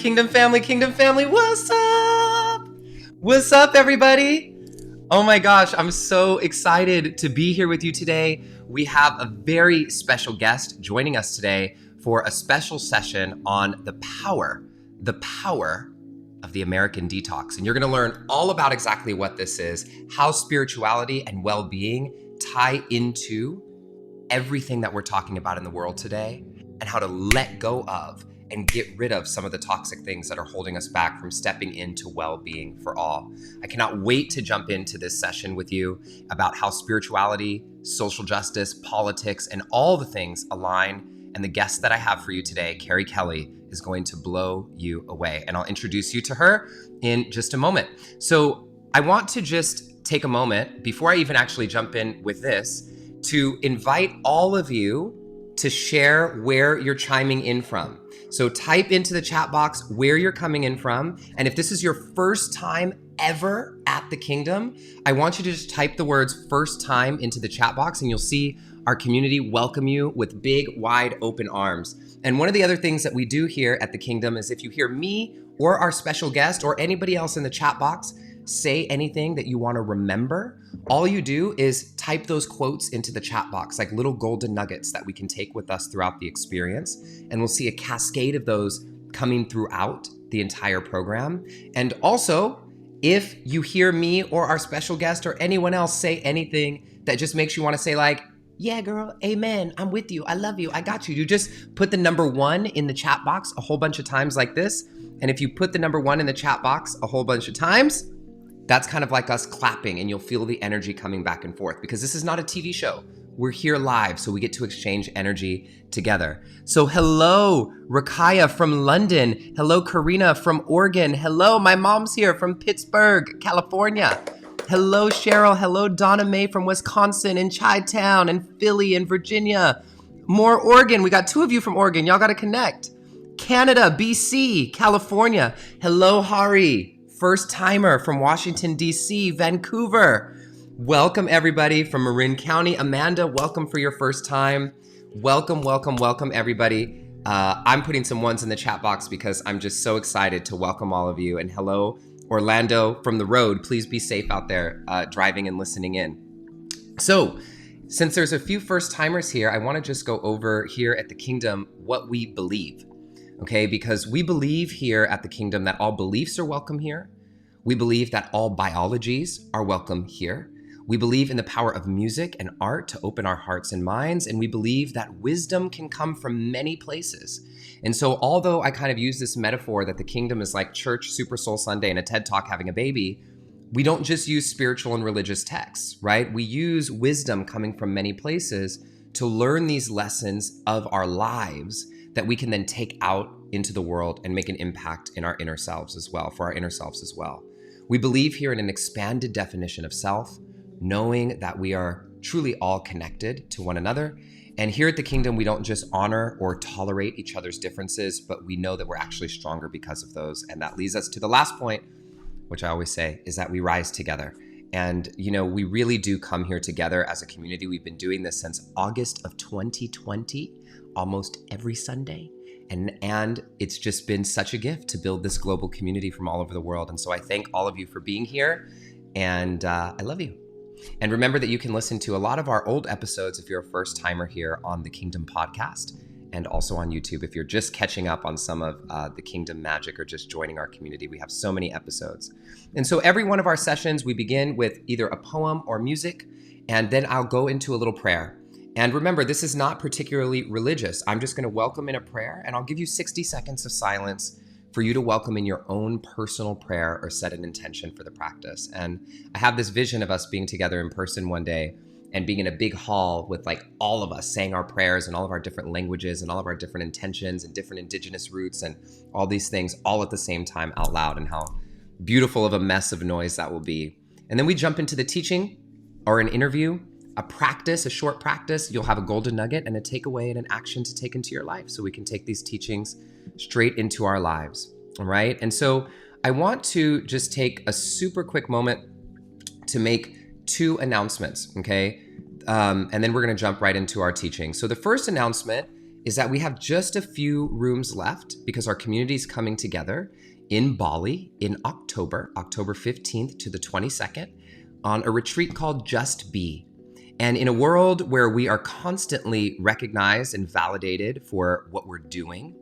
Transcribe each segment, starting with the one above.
Kingdom family, what's up? What's up, everybody? Oh my gosh, I'm so excited to be here with you today. We have a very special guest joining us today for a special session on the power of the American Detox. And you're gonna learn all about exactly what this is, how spirituality and well-being tie into everything that we're talking about in the world today, and how to let go of and get rid of some of the toxic things that are holding us back from stepping into well-being for all. I cannot wait to jump into this session with you about how spirituality, social justice, politics, and all the things align. And the guest that I have for you today, Kerri Kelly, is going to blow you away. And I'll introduce you to her in just a moment. So I want to just take a moment before I even actually jump in with this to invite all of you to share where you're chiming in from. So type into the chat box where you're coming in from. And if this is your first time ever at the Kingdom, I want you to just type the words "first time" into the chat box, and you'll see our community welcome you with big, wide open arms. And one of the other things that we do here at the Kingdom is if you hear me or our special guest or anybody else in the chat box say anything that you want to remember, all you do is type those quotes into the chat box, like little golden nuggets that we can take with us throughout the experience. And we'll see a cascade of those coming throughout the entire program. And also, if you hear me or our special guest or anyone else say anything that just makes you want to say like, "Yeah, girl, amen, I'm with you, I love you, I got you," you just put the number 1 in the chat box a whole bunch of times like this. And if you put the number 1 in the chat box a whole bunch of times, that's kind of like us clapping, and you'll feel the energy coming back and forth, because this is not a TV show. We're here live, so we get to exchange energy together. So hello, Rakaya from London. Hello, Karina from Oregon. Hello, my mom's here from Pittsburgh, California. Hello, Cheryl. Hello, Donna Mae from Wisconsin and Chi-Town and Philly and Virginia. More Oregon. We got 2 of you from Oregon. Y'all got to connect. Canada, BC, California. Hello, Hari. First timer from Washington, D.C., Vancouver. Welcome, everybody from Marin County. Amanda, welcome for your first time. Welcome, everybody. I'm putting some ones in the chat box because I'm just so excited to welcome all of you. And hello, Orlando from the road. Please be safe out there driving and listening in. So, since there's a few first timers here, I want to just go over here at the Kingdom what we believe. Okay, because we believe here at the Kingdom that all beliefs are welcome here. We believe that all biologies are welcome here. We believe in the power of music and art to open our hearts and minds. And we believe that wisdom can come from many places. And so although I kind of use this metaphor that the Kingdom is like church, Super Soul Sunday, and a TED Talk having a baby, we don't just use spiritual and religious texts, right? We use wisdom coming from many places to learn these lessons of our lives that we can then take out into the world and make an impact in our inner selves as well, for our inner selves as well. We believe here in an expanded definition of self, knowing that we are truly all connected to one another. And here at the Kingdom, we don't just honor or tolerate each other's differences, but we know that we're actually stronger because of those. And that leads us to the last point, which I always say, is that we rise together. And, you know, we really do come here together as a community. We've been doing this since August of 2020. Almost every Sunday. And it's just been such a gift to build this global community from all over the world. And so I thank all of you for being here, and I love you. And remember that you can listen to a lot of our old episodes if you're a first timer here on the Kingdom podcast, and also on YouTube if you're just catching up on some of the Kingdom magic or just joining our community. We have so many episodes. And so every one of our sessions, we begin with either a poem or music, and then I'll go into a little prayer. And remember, this is not particularly religious. I'm just going to welcome in a prayer, and I'll give you 60 seconds of silence for you to welcome in your own personal prayer or set an intention for the practice. And I have this vision of us being together in person one day and being in a big hall with like all of us saying our prayers in all of our different languages and all of our different intentions and different indigenous roots and all these things all at the same time out loud, and how beautiful of a mess of noise that will be. And then we jump into the teaching or an interview, a practice, a short practice. You'll have a golden nugget and a takeaway and an action to take into your life, so we can take these teachings straight into our lives. All right. And so I want to just take a super quick moment to make 2 announcements. Okay. And then we're going to jump right into our teaching. So the first announcement is that we have just a few rooms left because our community is coming together in Bali in October 15th to the 22nd, on a retreat called Just Be. And in a world where we are constantly recognized and validated for what we're doing,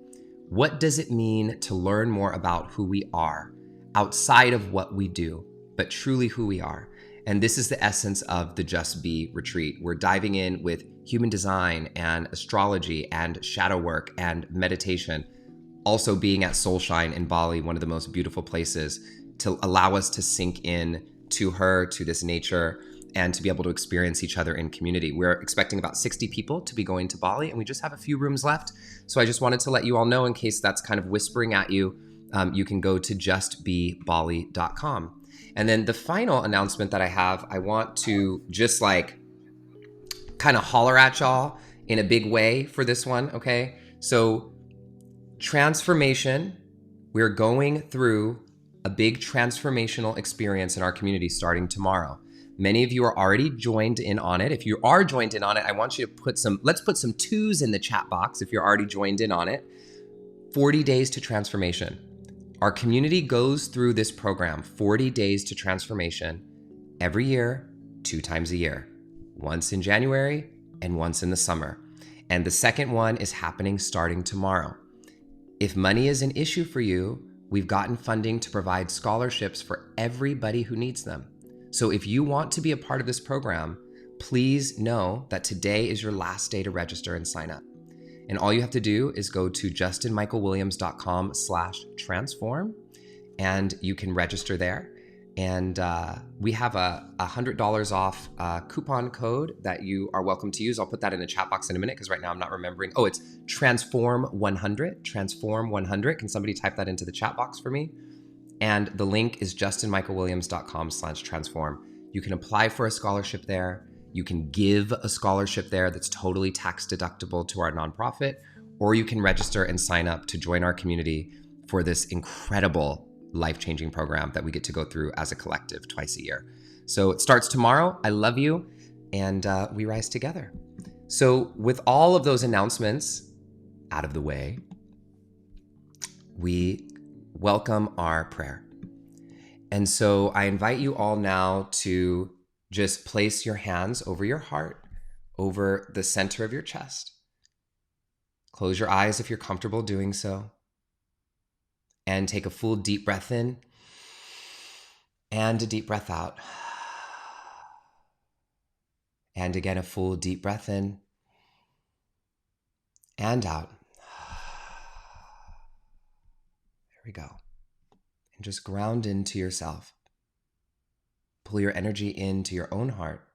what does it mean to learn more about who we are outside of what we do, but truly who we are? And this is the essence of the Just Be retreat. We're diving in with human design and astrology and shadow work and meditation. Also being at Soulshine in Bali, one of the most beautiful places, to allow us to sink in to her, to this nature, and to be able to experience each other in community. We're expecting about 60 people to be going to Bali, and we just have a few rooms left. So I just wanted to let you all know, in case that's kind of whispering at you, you can go to justbebali.com. And then the final announcement that I have, I want to just like kind of holler at y'all in a big way for this one, okay? So transformation, we're going through a big transformational experience in our community starting tomorrow. Many of you are already joined in on it. If you are joined in on it, I want you to let's put some twos in the chat box if you're already joined in on it. 40 days to transformation. Our community goes through this program, 40 days to transformation, every year, 2 times a year, once in January and once in the summer. And the second one is happening starting tomorrow. If money is an issue for you, we've gotten funding to provide scholarships for everybody who needs them. So if you want to be a part of this program, please know that today is your last day to register and sign up. And all you have to do is go to justinmichaelwilliams.com/transform, and you can register there. And we have a $100 off coupon code that you are welcome to use. I'll put that in the chat box in a minute because right now I'm not remembering. Oh, it's Transform100. Transform100. Can somebody type that into the chat box for me? And the link is justinmichaelwilliams.com/transform. You can apply for a scholarship there. You can give a scholarship there that's totally tax deductible to our nonprofit, or you can register and sign up to join our community for this incredible life-changing program that we get to go through as a collective twice a year. So it starts tomorrow. I love you, and we rise together. So with all of those announcements out of the way, we welcome our prayer. And so I invite you all now to just place your hands over your heart, over the center of your chest. Close your eyes if you're comfortable doing so. And take a full deep breath in and a deep breath out. And again, a full deep breath in and out. There we go. And just ground into yourself. Pull your energy into your own heart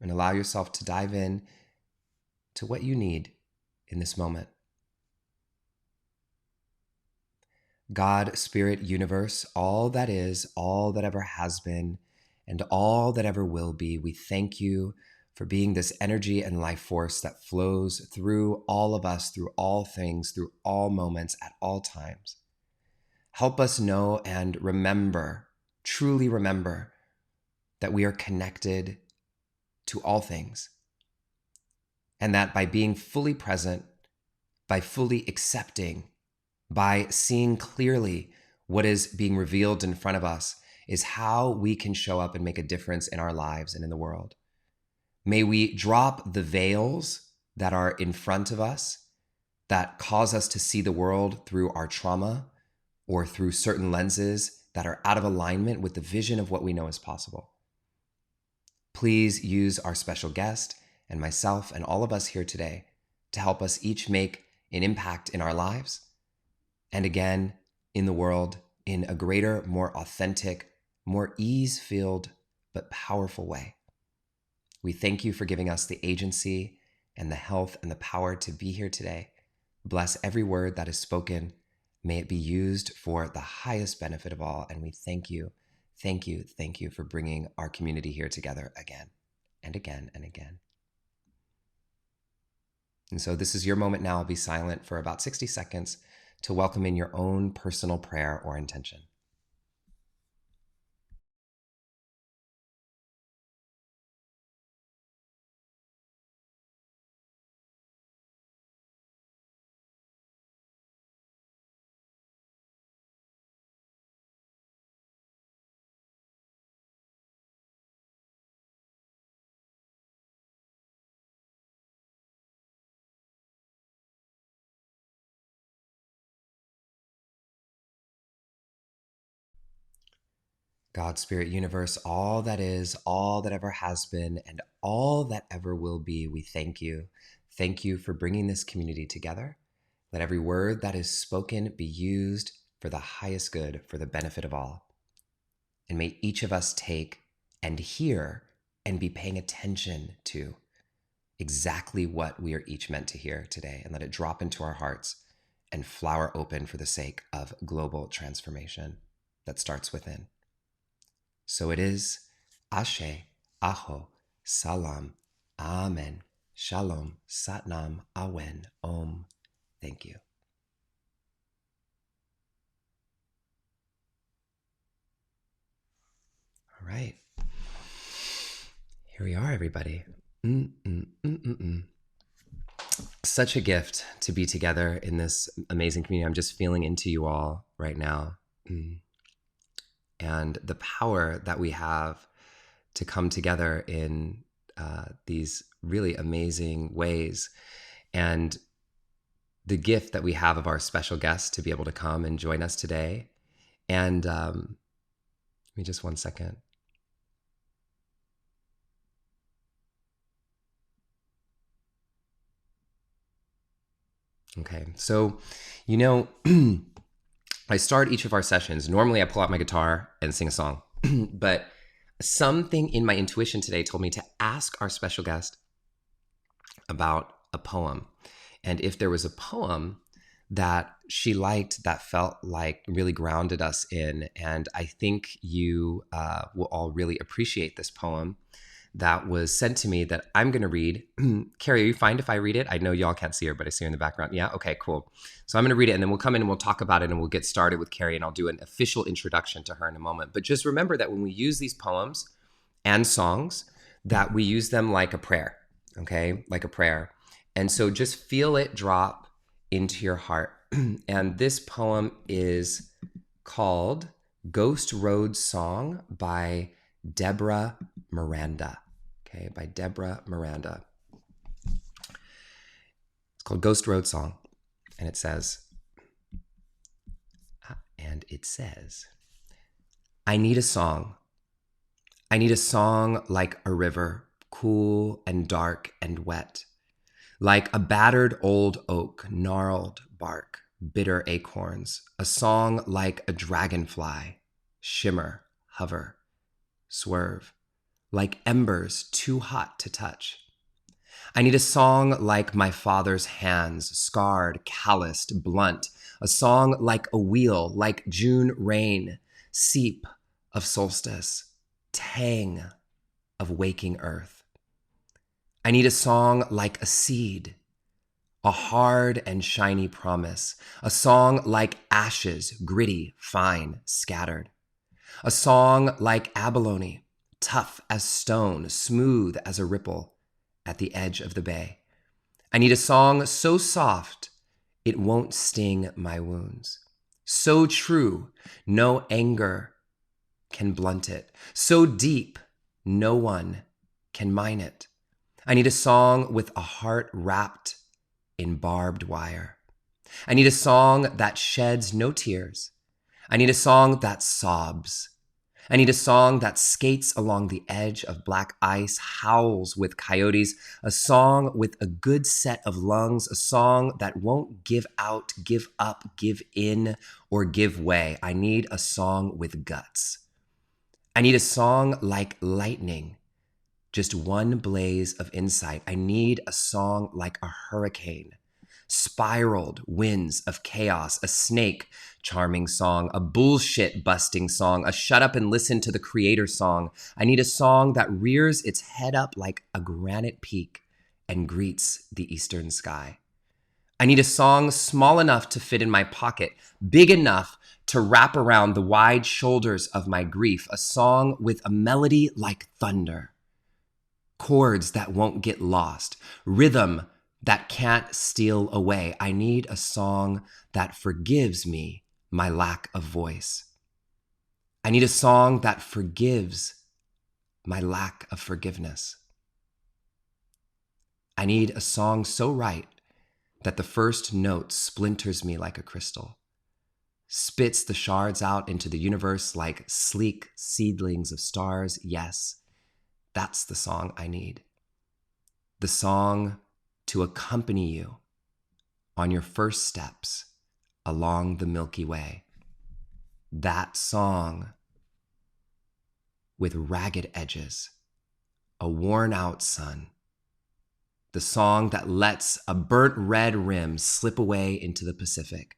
and allow yourself to dive in to what you need in this moment. God, Spirit, Universe, all that is, all that ever has been, and all that ever will be, we thank you for being this energy and life force that flows through all of us, through all things, through all moments, at all times. Help us know and remember, truly remember, that we are connected to all things, and that by being fully present, by fully accepting, by seeing clearly what is being revealed in front of us, is how we can show up and make a difference in our lives and in the world. May we drop the veils that are in front of us that cause us to see the world through our trauma or through certain lenses that are out of alignment with the vision of what we know is possible. Please use our special guest and myself and all of us here today to help us each make an impact in our lives and again in the world in a greater, more authentic, more ease-filled, but powerful way. We thank you for giving us the agency and the health and the power to be here today. Bless every word that is spoken. May it be used for the highest benefit of all. And we thank you for bringing our community here together again and again and again. And so this is your moment now. I'll be silent for about 60 seconds to welcome in your own personal prayer or intention. God, Spirit, Universe, all that is, all that ever has been, and all that ever will be, we thank you. Thank you for bringing this community together. Let every word that is spoken be used for the highest good, for the benefit of all. And may each of us take and hear and be paying attention to exactly what we are each meant to hear today, and let it drop into our hearts and flower open for the sake of global transformation that starts within. So it is. Ashe, Aho, Salam, Amen, Shalom, Satnam, Awen, Om. Thank you. All right. Here we are, everybody. Such a gift to be together in this amazing community. I'm just feeling into you all right now. And the power that we have to come together in these really amazing ways. And the gift that we have of our special guest to be able to come and join us today. And give me just 1 second. Okay, so, I start each of our sessions. Normally I pull out my guitar and sing a song, but something in my intuition today told me to ask our special guest about a poem. And if there was a poem that she liked that felt like really grounded us in, and I think you will all really appreciate this poem that was sent to me that I'm going to read. Kerri, are you fine if I read it? I know y'all can't see her, but I see her in the background. Yeah? Okay, cool. So I'm going to read it, and then we'll come in and we'll talk about it, and we'll get started with Kerri, and I'll do an official introduction to her in a moment. But just remember that when we use these poems and songs, that we use them like a prayer, okay? Like a prayer. And so just feel it drop into your heart. And this poem is called Ghost Road Song by Deborah Miranda. Okay, by Deborah Miranda. It's called Ghost Road Song. And it says, I need a song. I need a song like a river, cool and dark and wet. Like a battered old oak, gnarled bark, bitter acorns. A song like a dragonfly, shimmer, hover, swerve. Like embers too hot to touch. I need a song like my father's hands, scarred, calloused, blunt. A song like a wheel, like June rain, seep of solstice, tang of waking earth. I need a song like a seed, a hard and shiny promise. A song like ashes, gritty, fine, scattered. A song like abalone, tough as stone, smooth as a ripple at the edge of the bay. I need a song so soft it won't sting my wounds. So true, no anger can blunt it. So deep, no one can mine it. I need a song with a heart wrapped in barbed wire. I need a song that sheds no tears. I need a song that sobs. I need a song that skates along the edge of black ice, howls with coyotes, a song with a good set of lungs, a song that won't give out, give up, give in, or give way. I need a song with guts. I need a song like lightning, just one blaze of insight. I need a song like a hurricane, spiraled winds of chaos, a snake charming song, a bullshit busting song, a shut up and listen to the creator song. I need a song that rears its head up like a granite peak and greets the eastern sky. I need a song small enough to fit in my pocket, big enough to wrap around the wide shoulders of my grief, a song with a melody like thunder, chords that won't get lost, rhythm that can't steal away. I need a song that forgives me my lack of voice. I need a song that forgives my lack of forgiveness. I need a song so right that the first note splinters me like a crystal, spits the shards out into the universe like sleek seedlings of stars. Yes, that's the song I need. The song to accompany you on your first steps along the Milky Way. That song with ragged edges, a worn out sun. The song that lets a burnt red rim slip away into the Pacific,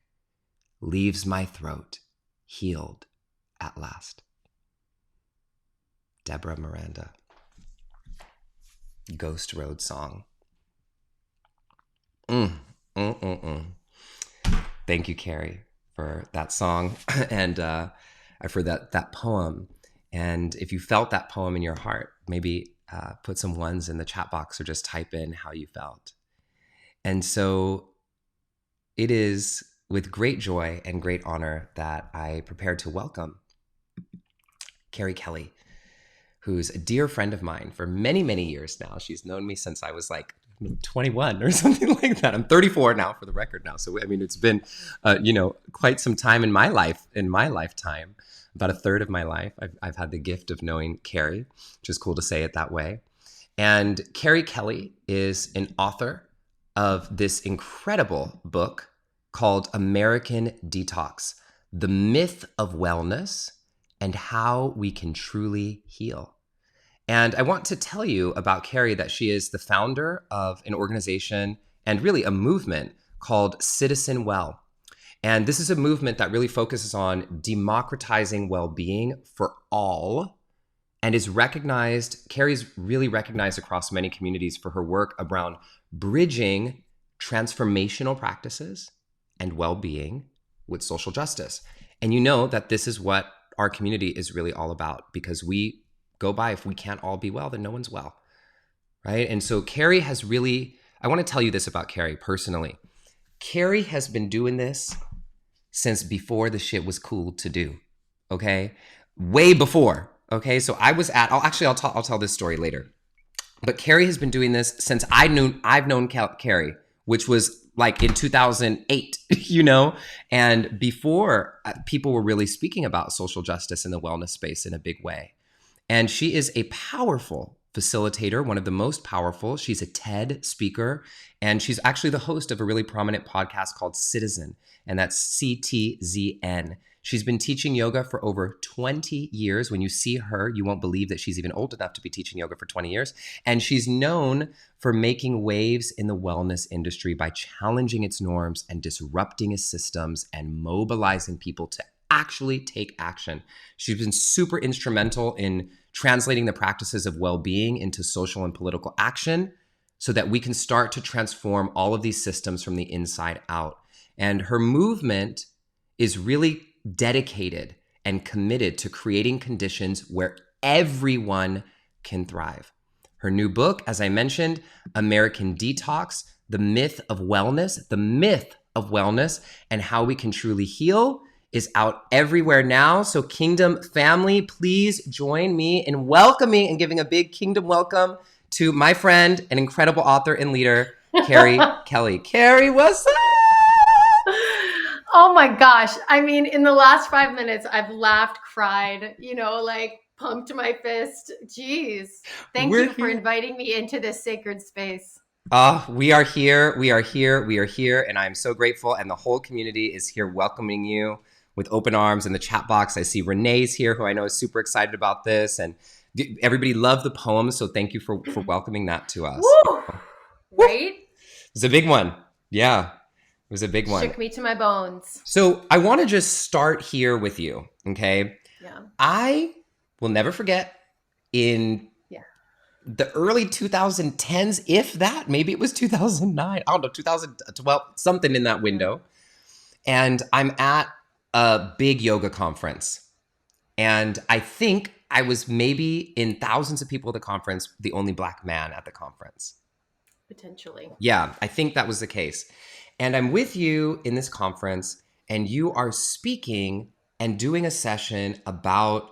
leaves my throat healed at last. Deborah Miranda. Ghost Road song. Thank you, Kerri, for that song and for that poem. And if you felt that poem in your heart, maybe put some ones in the chat box or just type in how you felt. And so it is with great joy and great honor that I prepared to welcome Kerri Kelly, who's a dear friend of mine for many, many years now. She's known me since I was like 21 or something like that. I'm 34 now for the record now. So, I mean, it's been, quite some time in my life, in my lifetime, about a third of my life. I've had the gift of knowing Kerri, which is cool to say it that way. And Kerri Kelly is an author of this incredible book called American Detox, The Myth of Wellness and How We Can Truly Heal. And I want to tell you about Kerri that she is the founder of an organization and really a movement called Citizen Well. And this is a movement that really focuses on democratizing well-being for all and is recognized, Kerri's really recognized across many communities for her work around bridging transformational practices and well-being with social justice. And you know that this is what our community is really all about, because we go by, if we can't all be well, then no one's well, right? And so Kerri has really, I want to tell you this about Kerri personally. Kerri has been doing this since before the shit was cool to do, okay? Way before, okay? So I was at, I'll tell this story later. But Kerri has been doing this since I've known Kerri, which was like in 2008, and before people were really speaking about social justice in the wellness space in a big way. And she is a powerful facilitator, one of the most powerful. She's a TED speaker, and she's actually the host of a really prominent podcast called Citizen, and that's CTZN. She's been teaching yoga for over 20 years. When you see her, you won't believe that she's even old enough to be teaching yoga for 20 years. And she's known for making waves in the wellness industry by challenging its norms and disrupting its systems and mobilizing people to actually take action. She's been super instrumental in translating the practices of well-being into social and political action so that we can start to transform all of these systems from the inside out. And her movement is really dedicated and committed to creating conditions where everyone can thrive. Her new book, as I mentioned, American Detox, The Myth of Wellness, and How We Can Truly Heal, is out everywhere now. So Kingdom family, please join me in welcoming and giving a big Kingdom welcome to my friend and incredible author and leader, Kerri Kelly. Kerri, what's up? Oh my gosh. I mean, in the last 5 minutes, I've laughed, cried, pumped my fist. Jeez. Thank you for inviting me into this sacred space. We are here. And I'm so grateful. And the whole community is here welcoming you with open arms in the chat box. I see Renee's here, who I know is super excited about this. And everybody loved the poem. So thank you for welcoming that to us. Woo! Right? It's a big one. Yeah. It was a big one. Shook me to my bones. So I want to just start here with you, okay? Yeah. I will never forget in the early 2010s, if that, maybe it was 2009, I don't know, 2012, something in that window. And I'm at a big yoga conference. And I think I was maybe in thousands of people at the conference, the only Black man at the conference. Potentially. Yeah, I think that was the case. And I'm with you in this conference, and you are speaking and doing a session about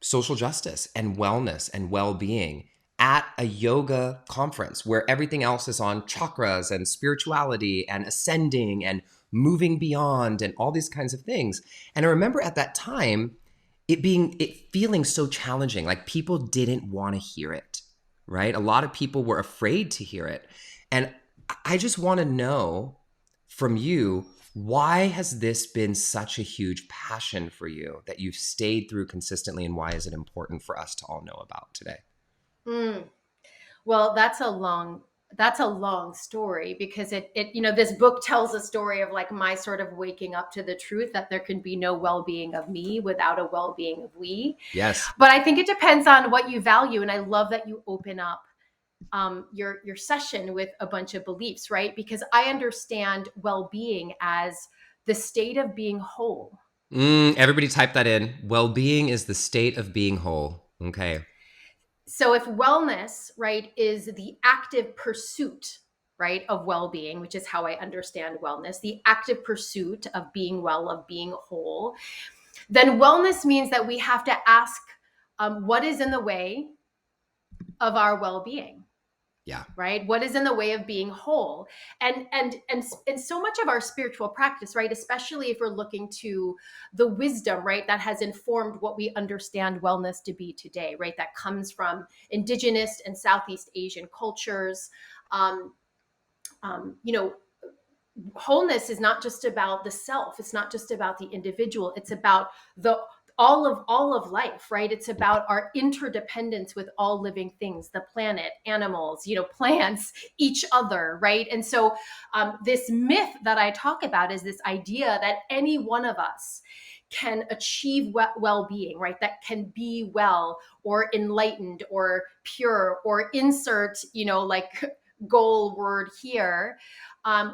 social justice and wellness and well-being at a yoga conference where everything else is on chakras and spirituality and ascending and moving beyond and all these kinds of things. And I remember at that time, it feeling so challenging, like people didn't want to hear it, right? A lot of people were afraid to hear it. And I just want to know from you, why has this been such a huge passion for you that you've stayed through consistently, and why is it important for us to all know about today? Mm. Well, that's a long story, because this book tells a story of like my sort of waking up to the truth that there can be no well-being of me without a well-being of we. Yes. But I think it depends on what you value. And I love that you open up your session with a bunch of beliefs, right? Because I understand well-being as the state of being whole. Everybody type that in. Well-being is the state of being whole. Okay. So if wellness, right, is the active pursuit, right, of well-being, which is how I understand wellness, the active pursuit of being well, of being whole, then wellness means that we have to ask what is in the way of our well-being. Yeah. Right? What is in the way of being whole? And so much of our spiritual practice, right, especially if we're looking to the wisdom, right, that has informed what we understand wellness to be today, right, that comes from indigenous and Southeast Asian cultures. Um, you know, wholeness is not just about the self. It's not just about the individual. It's about the all of life, right? It's about our interdependence with all living things, the planet, animals, plants, each other, right? And so this myth that I talk about is this idea that any one of us can achieve well-being, right? That can be well or enlightened or pure or insert, like goal word here,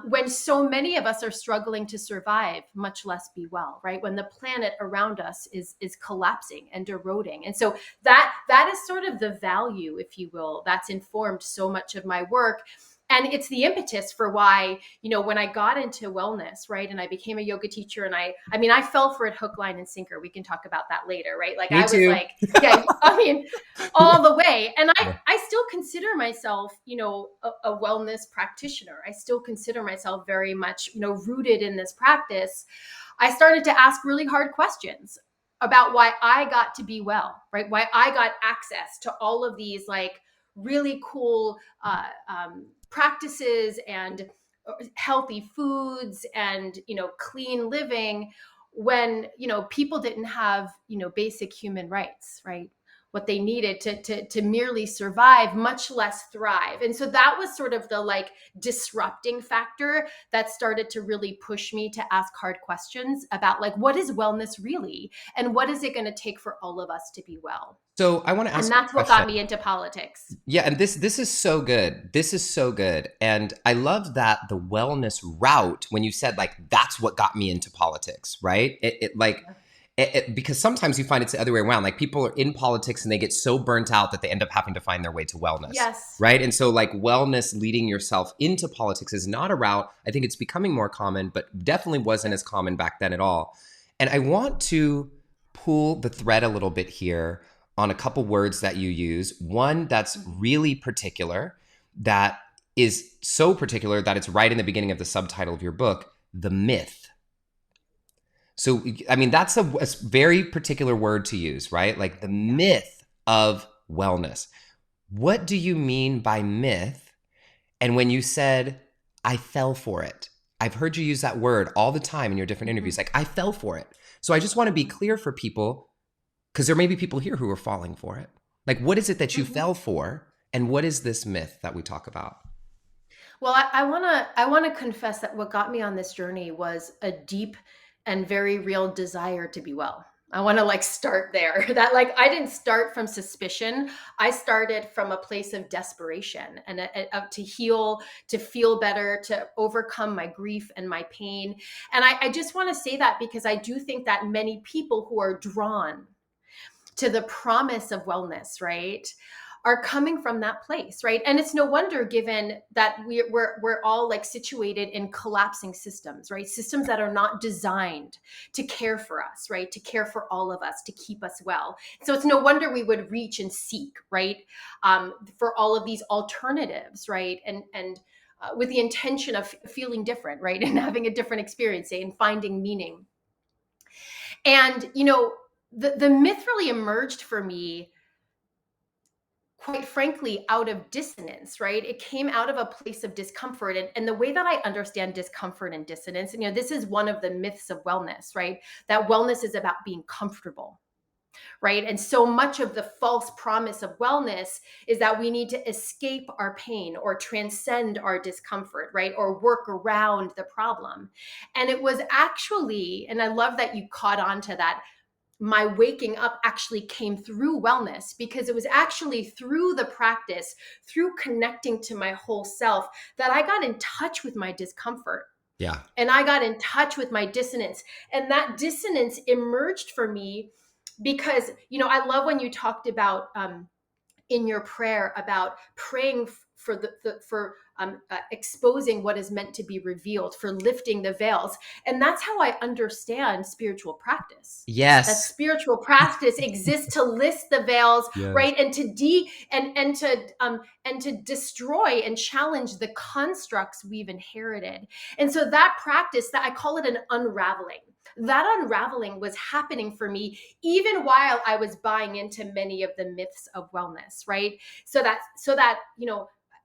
when so many of us are struggling to survive, much less be well, right? When the planet around us is collapsing and eroding. And so that is sort of the value, if you will, that's informed so much of my work. And it's the impetus for why, when I got into wellness, right, and I became a yoga teacher, and I fell for it hook, line, and sinker. We can talk about that later, right? Like Me I was too. like, yeah, all the way. And I still consider myself, a wellness practitioner. I still consider myself very much, rooted in this practice. I started to ask really hard questions about why I got to be well, right? Why I got access to all of these like really cool practices and healthy foods and clean living, when people didn't have basic human rights, right? What they needed to merely survive, much less thrive. And so that was sort of the like disrupting factor that started to really push me to ask hard questions about like, what is wellness really? And what is it going to take for all of us to be well? So I want to ask And you a that's what question. got me into politics. Yeah, and this is so good. This is so good. And I love that the wellness route, when you said like that's what got me into politics, right? Because sometimes you find it's the other way around. Like people are in politics and they get so burnt out that they end up having to find their way to wellness. Yes. Right. And so like wellness leading yourself into politics is not a route. I think it's becoming more common, but definitely wasn't as common back then at all. And I want to pull the thread a little bit here on a couple words that you use. One that's really particular, that is so particular that it's right in the beginning of the subtitle of your book, the myth. So, I mean, that's a very particular word to use, right? Like the myth of wellness. What do you mean by myth? And when you said, I fell for it, I've heard you use that word all the time in your different interviews, like I fell for it. So I just want to be clear for people, because there may be people here who are falling for it. Like, what is it that you fell for? And what is this myth that we talk about? Well, I want to confess that what got me on this journey was a deep and very real desire to be well. I want to like start there. That like I didn't start from suspicion. I started from a place of desperation and to heal, to feel better, to overcome my grief and my pain. And I just want to say that because I do think that many people who are drawn to the promise of wellness, right, are coming from that place, right? And it's no wonder, given that we're all like situated in collapsing systems, right? Systems that are not designed to care for us, right? To care for all of us, to keep us well. So it's no wonder we would reach and seek, right, for all of these alternatives, right? And with the intention of feeling different, right? And having a different experience, say, and finding meaning. And, the myth really emerged for me, quite frankly, out of dissonance, right? It came out of a place of discomfort. And the way that I understand discomfort and dissonance, and, this is one of the myths of wellness, right? That wellness is about being comfortable, right? And so much of the false promise of wellness is that we need to escape our pain or transcend our discomfort, right? Or work around the problem. And it was actually, and I love that you caught on to that, my waking up actually came through wellness, because it was actually through the practice, through connecting to my whole self, that I got in touch with my discomfort. Yeah. And I got in touch with my dissonance. And that dissonance emerged for me because, I love when you talked about, in your prayer, about praying for for exposing what is meant to be revealed, for lifting the veils. And that's how I understand spiritual practice. That Yes. spiritual practice exists to lift the veils, Yes. right? And to destroy and challenge the constructs we've inherited. And so that practice, that I call it an unraveling, that unraveling was happening for me even while I was buying into many of the myths of wellness, right? So that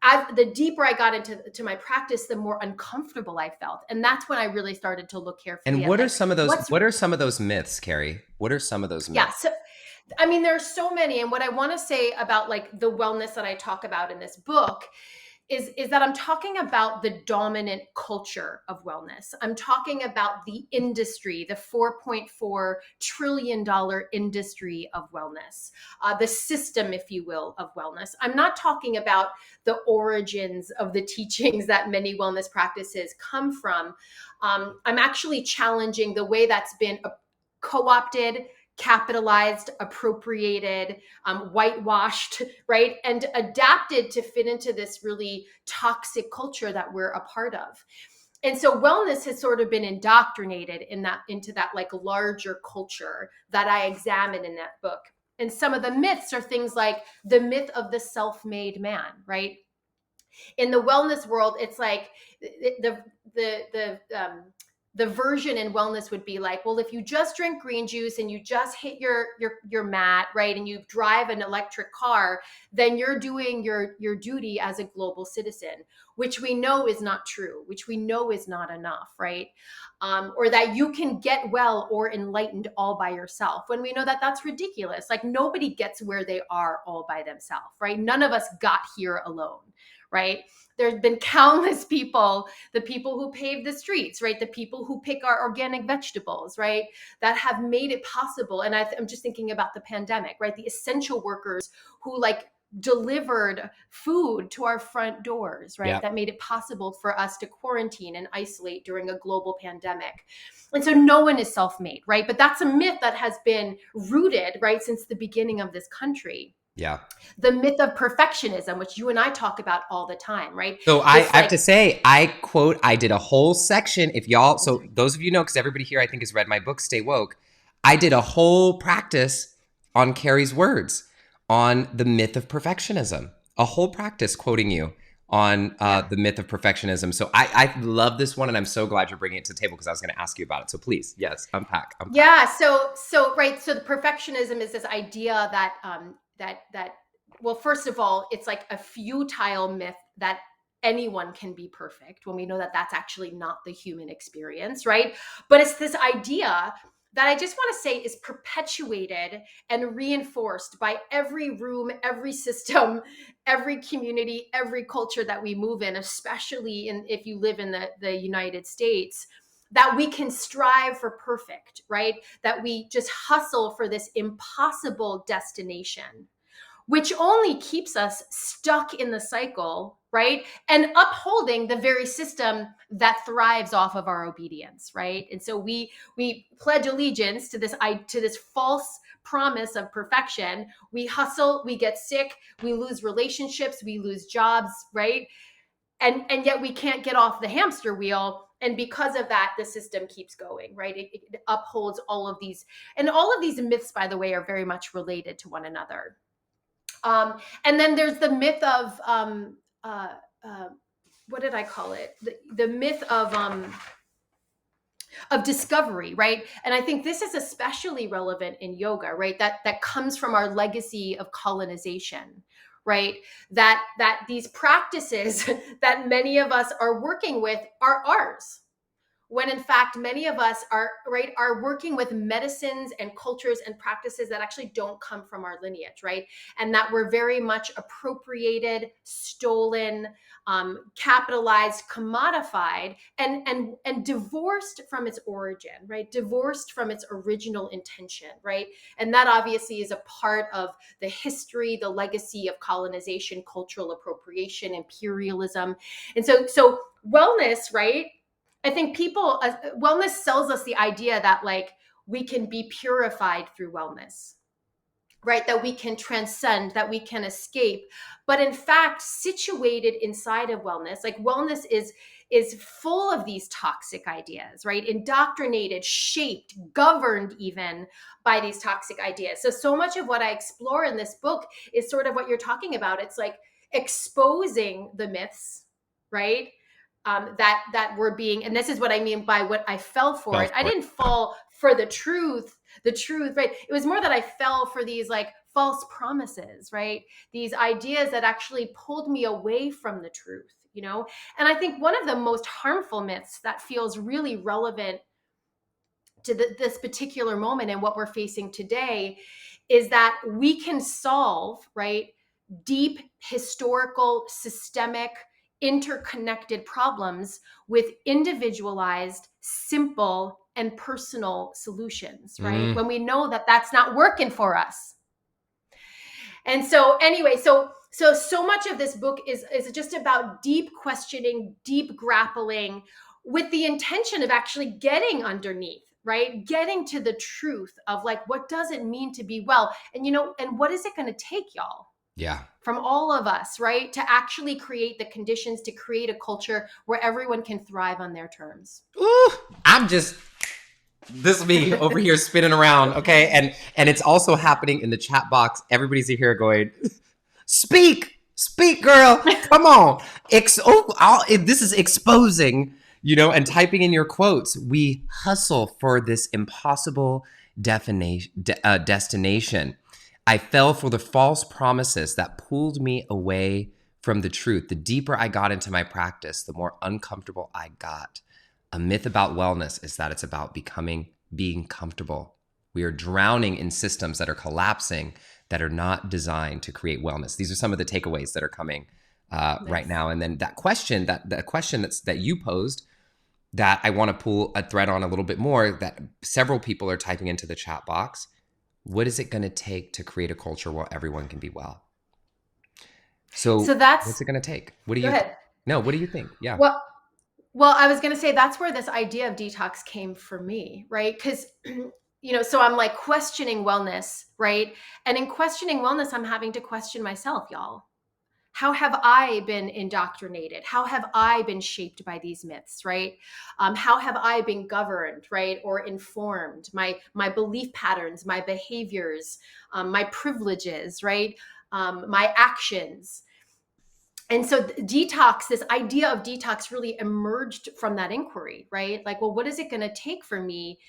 as the deeper I got into my practice, the more uncomfortable I felt. And that's when I really started to look carefully And at, what are like, some of those what's what are some of those myths, Kerri? What are some of those yeah. myths? So I mean, there's so many. And what I want to say about, like, the wellness that I talk about in this book is that I'm talking about the dominant culture of wellness. I'm talking about the industry, the $4.4 trillion industry of wellness, the system, if you will, of wellness. I'm not talking about the origins of the teachings that many wellness practices come from. I'm actually challenging the way that's been co-opted, capitalized, appropriated, whitewashed, right? And adapted to fit into this really toxic culture that we're a part of. And so wellness has sort of been indoctrinated into that like larger culture that I examine in that book. And some of the myths are things like the myth of the self-made man, right? In the wellness world, it's like the version in wellness would be like, well, if you just drink green juice and you just hit your mat, right, and you drive an electric car, then you're doing your duty as a global citizen, which we know is not true, which we know is not enough, right? Or that you can get well or enlightened all by yourself, when we know that that's ridiculous. Like, nobody gets where they are all by themselves, right? None of us got here alone, right? There's been countless people, the people who pave the streets, right? The people who pick our organic vegetables, right? That have made it possible. And I'm just thinking about the pandemic, right? The essential workers who, like, delivered food to our front doors, right? Yeah. That made it possible for us to quarantine and isolate during a global pandemic. And so no one is self-made, right? But that's a myth that has been rooted, right, since the beginning of this country. Yeah. The myth of perfectionism, which you and I talk about all the time, right? So I have to say, I did a whole section. If y'all, so those of you know, because everybody here I think has read my book, Stay Woke. I did a whole practice on Kerri's words on the myth of perfectionism. A whole practice quoting you on the myth of perfectionism. So I love this one, and I'm so glad you're bringing it to the table, because I was going to ask you about it. So please, yes, unpack. Yeah. So right. So the perfectionism is this idea that well, first of all, it's like a futile myth that anyone can be perfect, when we know that that's actually not the human experience, right? But it's this idea that I just want to say is perpetuated and reinforced by every room, every system, every community, every culture that we move in, especially if you live in the United States, that we can strive for perfect, right? That we just hustle for this impossible destination, which only keeps us stuck in the cycle, right? And upholding the very system that thrives off of our obedience, right? And so we pledge allegiance to this false promise of perfection. We hustle, we get sick, we lose relationships, we lose jobs, right? And yet we can't get off the hamster wheel. And because of that, the system keeps going, right? It upholds all of these. And all of these myths, by the way, are very much related to one another. And then there's the myth of what did I call it? The myth of discovery, right? And I think this is especially relevant in yoga, right? That comes from our legacy of colonization, right? That these practices that many of us are working with are ours, when in fact many of us are working with medicines and cultures and practices that actually don't come from our lineage, right? And that were very much appropriated, stolen, capitalized, commodified, and divorced from its origin, right? Divorced from its original intention, right? And that obviously is a part of the history, the legacy of colonization, cultural appropriation, imperialism. And so wellness, right? I think wellness sells us the idea that like we can be purified through wellness, right? That we can transcend, that we can escape. But in fact, situated inside of wellness, like wellness is full of these toxic ideas, right? Indoctrinated, shaped, governed even by these toxic ideas. So much of what I explore in this book is sort of what you're talking about. It's like exposing the myths, right? That were being, and this is what I mean by what I fell for it. I didn't fall for the truth, right? It was more that I fell for these like false promises, right? These ideas that actually pulled me away from the truth, you know? And I think one of the most harmful myths that feels really relevant to this particular moment and what we're facing today is that we can solve, right, deep historical, systemic, interconnected problems with individualized, simple, and personal solutions, right? When we know that that's not working for us. And so anyway, so much of this book is just about deep questioning, deep grappling with the intention of actually getting underneath, right? Getting to the truth of like, what does it mean to be well? And and what is it going to take, y'all? Yeah. From all of us, right? To actually create the conditions to create a culture where everyone can thrive on their terms. Ooh, this is me over here spinning around, okay? And it's also happening in the chat box. Everybody's here going, speak, girl, come on. This is exposing, and typing in your quotes. We hustle for this impossible destination. I fell for the false promises that pulled me away from the truth. The deeper I got into my practice, the more uncomfortable I got. A myth about wellness is that it's about being comfortable. We are drowning in systems that are collapsing, that are not designed to create wellness. These are some of the takeaways that are coming right now. And then that question that you posed, that I want to pull a thread on a little bit more, that several people are typing into the chat box. What is it going to take to create a culture where everyone can be well? So what's it going to take? What do you think? No, what do you think? Yeah. Well, I was going to say that's where this idea of detox came for me, right? Because, so I'm like questioning wellness, right? And in questioning wellness, I'm having to question myself, y'all. How have I been indoctrinated? How have I been shaped by these myths, right? How have I been governed, right? Or informed? My belief patterns, my behaviors, my privileges, right? My actions. And so detox, this idea of detox really emerged from that inquiry, right? Like, well, what is it going to take for me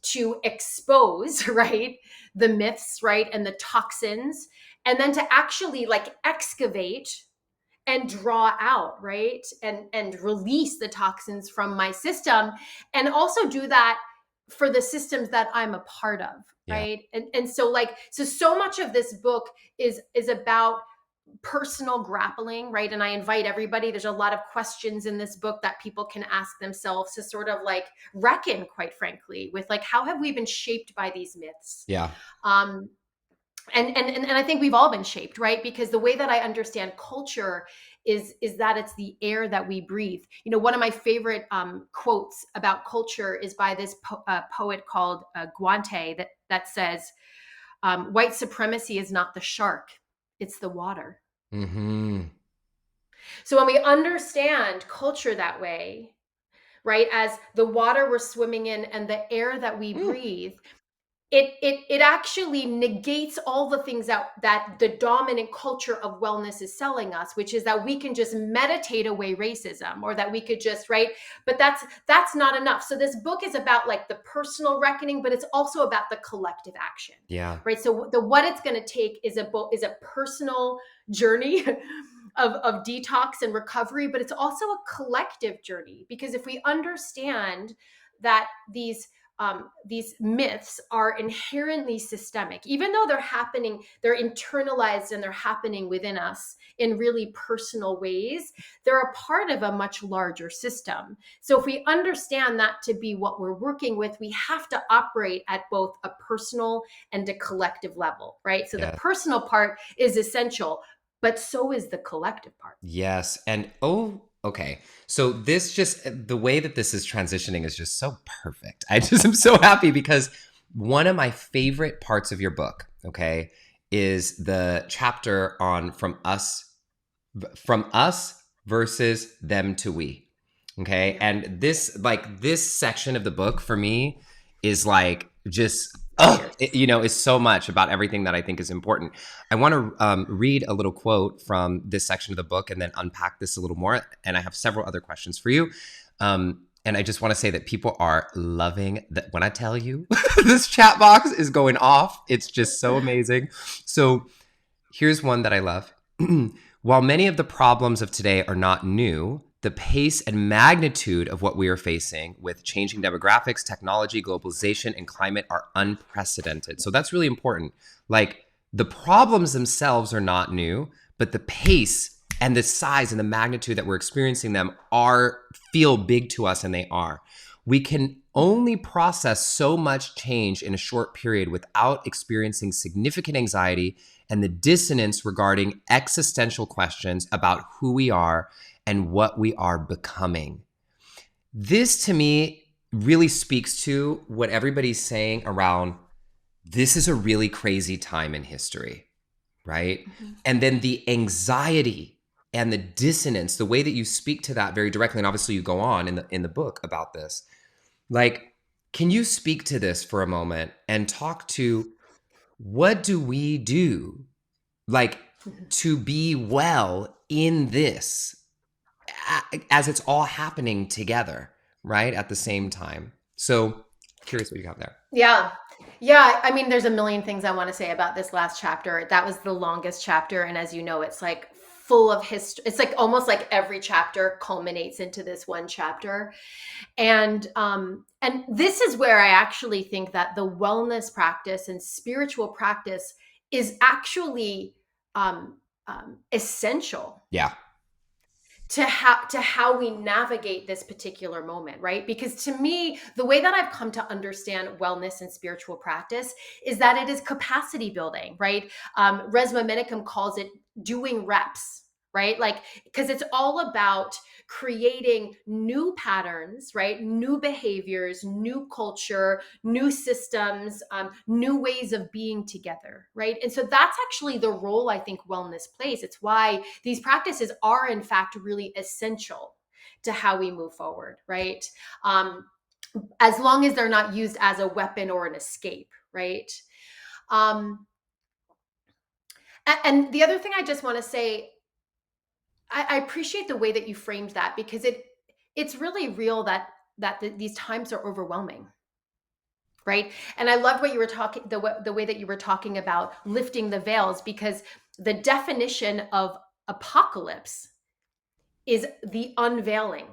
to expose, right, the myths, right, and the toxins, and then to actually like excavate and draw out, right, and release the toxins from my system, and also do that for the systems that I'm a part of, right? Yeah. And so much of this book is about personal grappling, right? And I invite everybody, there's a lot of questions in this book that people can ask themselves to sort of like reckon, quite frankly, with like, how have we been shaped by these myths? Yeah. And I think we've all been shaped, right? Because the way that I understand culture is that it's the air that we breathe. One of my favorite quotes about culture is by this poet called Guante that says, white supremacy is not the shark, it's the water. Mm-hmm. So when we understand culture that way, right, as the water we're swimming in and the air that we breathe, it actually negates all the things that the dominant culture of wellness is selling us, which is that we can just meditate away racism, or that we could just, right? But that's not enough. So this book is about like the personal reckoning, but it's also about the collective action. Yeah. Right. So what it's going to take is a personal journey of detox and recovery, but it's also a collective journey, because if we understand that these myths are inherently systemic, even though they're internalized and they're happening within us in really personal ways, they're a part of a much larger system. So if we understand that to be what we're working with, we have to operate at both a personal and a collective level, right? So the Yeah. personal part is essential, but so is the collective part. Yes. And okay. So the way that this is transitioning is just so perfect. I just am so happy because one of my favorite parts of your book, okay, is the chapter on from us versus them to we. Okay. And this section of the book for me is like just, is so much about everything that I think is important. I want to read a little quote from this section of the book and then unpack this a little more. And I have several other questions for you. And I just want to say that people are loving that when I tell you this chat box is going off. It's just so amazing. So here's one that I love. While many of the problems of today are not new, the pace and magnitude of what we are facing with changing demographics, technology, globalization, and climate are unprecedented. So that's really important. Like, the problems themselves are not new, but the pace and the size and the magnitude that we're experiencing them feel big to us, and they are. We can only process so much change in a short period without experiencing significant anxiety and the dissonance regarding existential questions about who we are and what we are becoming. This to me really speaks to what everybody's saying around this is a really crazy time in history, right? Mm-hmm. And then the anxiety and the dissonance, the way that you speak to that very directly, and obviously you go on in the book about this. Like, can you speak to this for a moment and talk to what do we do, like, to be well in this as it's all happening together, right, at the same time? So curious what you got there. Yeah. Yeah. I mean, there's a million things I want to say about this last chapter. That was the longest chapter. And as you know, it's like full of history. It's like almost like every chapter culminates into this one chapter. And this is where I actually think that the wellness practice and spiritual practice is actually essential. Yeah. To how we navigate this particular moment, right? Because to me, the way that I've come to understand wellness and spiritual practice is that it is capacity building, right? Resmaa Menakem calls it doing reps, right? Like, because it's all about creating new patterns, right? New behaviors, new culture, new systems, new ways of being together, right? And so that's actually the role I think wellness plays. It's why these practices are in fact really essential to how we move forward, right? As long as they're not used as a weapon or an escape, right? And the other thing I just want to say, I appreciate the way that you framed that, because it's really real that these times are overwhelming, right? And I loved what you were talking, the way that you were talking about lifting the veils, because the definition of apocalypse is the unveiling.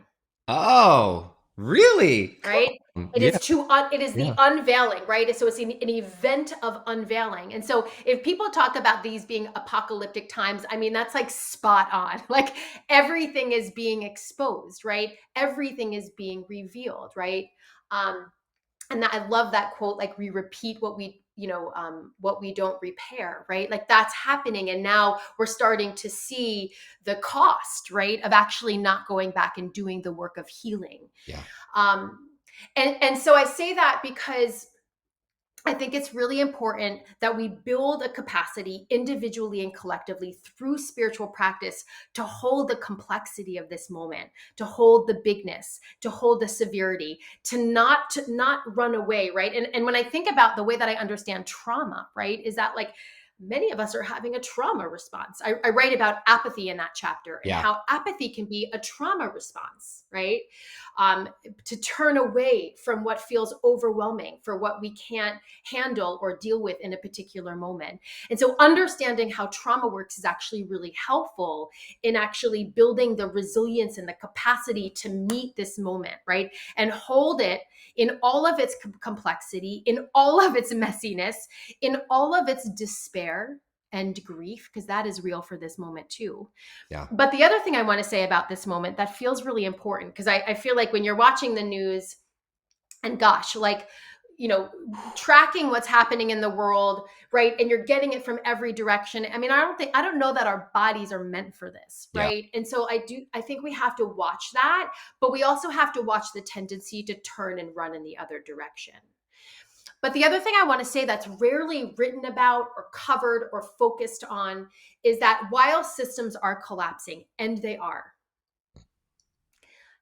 Oh, really? Right? It Yeah. is the unveiling, right? So it's an event of unveiling. And so if people talk about these being apocalyptic times, I mean, that's like spot on. Like, everything is being exposed, right? Everything is being revealed, right? And I love that quote, like, we repeat what we don't repair, right? Like, that's happening. And now we're starting to see the cost, right, of actually not going back and doing the work of healing. Yeah. And so I say that because I think it's really important that we build a capacity individually and collectively through spiritual practice to hold the complexity of this moment, to hold the bigness, to hold the severity, to not run away, right? And when I think about the way that I understand trauma, right, is that like many of us are having a trauma response. I write about apathy in that chapter and Yeah. how apathy can be a trauma response, right? To turn away from what feels overwhelming, for what we can't handle or deal with in a particular moment. And so understanding how trauma works is actually really helpful in actually building the resilience and the capacity to meet this moment, right? And hold it in all of its complexity, in all of its messiness, in all of its despair and grief, because that is real for this moment too. Yeah. But the other thing I want to say about this moment that feels really important, because I feel like when you're watching the news, and gosh, like, tracking what's happening in the world, right? And you're getting it from every direction. I mean, I don't know that our bodies are meant for this, Yeah. right? And so I think we have to watch that, but we also have to watch the tendency to turn and run in the other direction. But the other thing I want to say that's rarely written about or covered or focused on is that while systems are collapsing, and they are,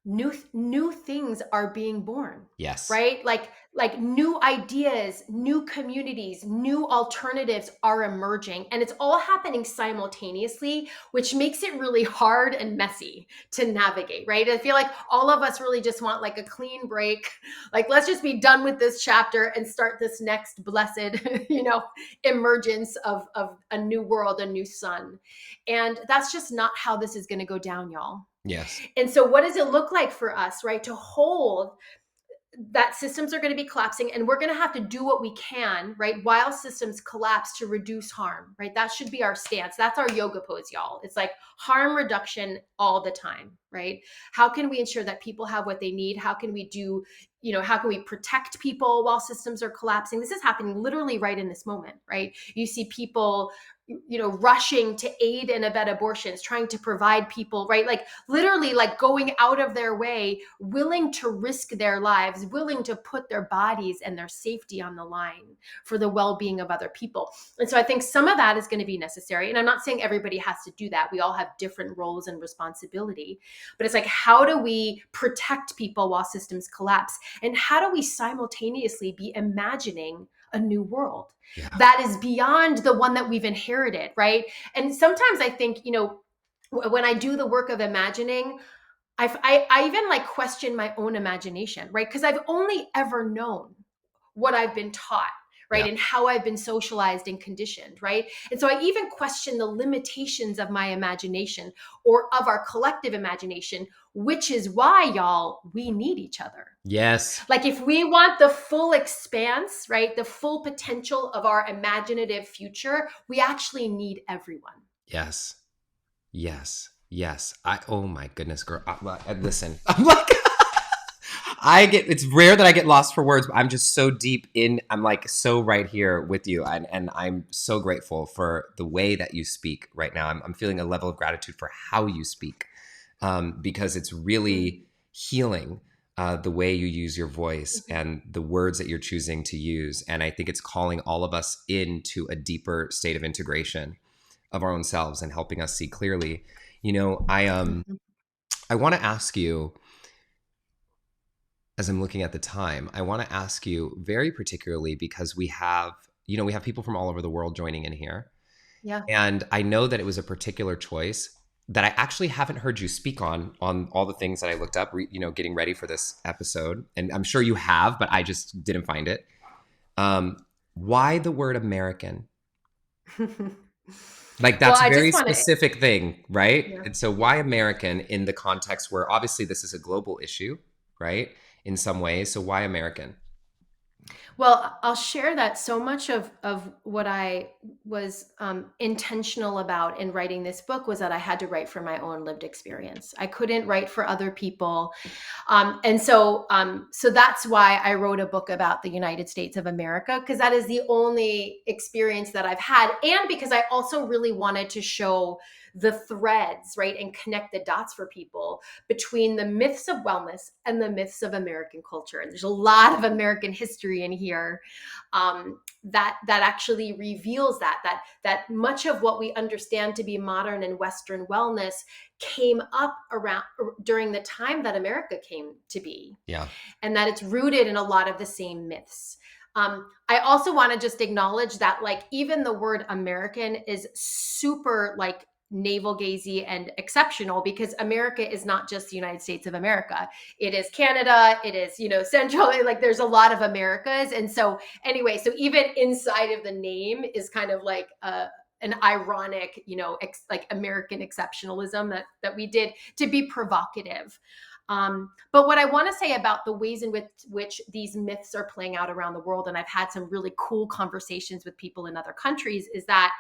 new things are being born, Yes. right? Like new ideas, new communities, new alternatives are emerging, and it's all happening simultaneously, which makes it really hard and messy to navigate, right? I feel like all of us really just want like a clean break, like let's just be done with this chapter and start this next blessed emergence of a new world, a new sun. And that's just not how this is going to go down, y'all. Yes. And so, what does it look like for us, right, to hold that systems are going to be collapsing, and we're going to have to do what we can, right, while systems collapse to reduce harm, right? That should be our stance. That's our yoga pose, y'all. It's like harm reduction all the time, right? How can we ensure that people have what they need? How can we do, how can we protect people while systems are collapsing? This is happening literally right in this moment, right? You see people rushing to aid and abet abortions, trying to provide people, right, like literally like going out of their way, willing to risk their lives, willing to put their bodies and their safety on the line for the well-being of other people. And so I think some of that is going to be necessary, and I'm not saying everybody has to do that. We all have different roles and responsibility, but it's like, how do we protect people while systems collapse, and how do we simultaneously be imagining a new world Yeah. that is beyond the one that we've inherited, right? And sometimes I think, when I do the work of imagining, I even like question my own imagination, right? Because I've only ever known what I've been taught, Yeah. right? And how I've been socialized and conditioned, right? And so I even question the limitations of my imagination or of our collective imagination, which is why, y'all, we need each other. Yes. Like if we want the full expanse, right, the full potential of our imaginative future, we actually need everyone. Yes. Yes. Yes. Oh my goodness, girl. Listen, I'm like, it's rare that I get lost for words, but I'm just so deep in, I'm like so right here with you. And I'm so grateful for the way that you speak right now. I'm feeling a level of gratitude for how you speak, because it's really healing, the way you use your voice and the words that you're choosing to use. And I think it's calling all of us into a deeper state of integration of our own selves and helping us see clearly. I want to ask you, as I'm looking at the time, I want to ask you very particularly because we have people from all over the world joining in here. Yeah. And I know that it was a particular choice that I actually haven't heard you speak on all the things that I looked up, getting ready for this episode. And I'm sure you have, but I just didn't find it. Why the word American? Like Well, that's a I very just want to, specific thing, right? yeah. And so why American in the context where obviously this is a global issue, right? In some ways. So why American? Well, I'll share that so much of what I was intentional about in writing this book was that I had to write for my own lived experience. I couldn't write for other people. And so that's why I wrote a book about the United States of America, because that is the only experience that I've had. And because I also really wanted to show the threads, right, and connect the dots for people between the myths of wellness and the myths of American culture. And there's a lot of American history in here, that actually reveals that much of what we understand to be modern and Western wellness came up around during the time that America came to be. Yeah. And that it's rooted in a lot of the same myths. I also want to just acknowledge that, like, even the word American is super, like, navel gazy and exceptional, because America is not just the United States of America. It is Canada. It is, Central. Like, there's a lot of Americas. And so anyway, so even inside of the name is kind of like an ironic, like American exceptionalism that we did to be provocative. But what I want to say about the ways in which these myths are playing out around the world, and I've had some really cool conversations with people in other countries, is that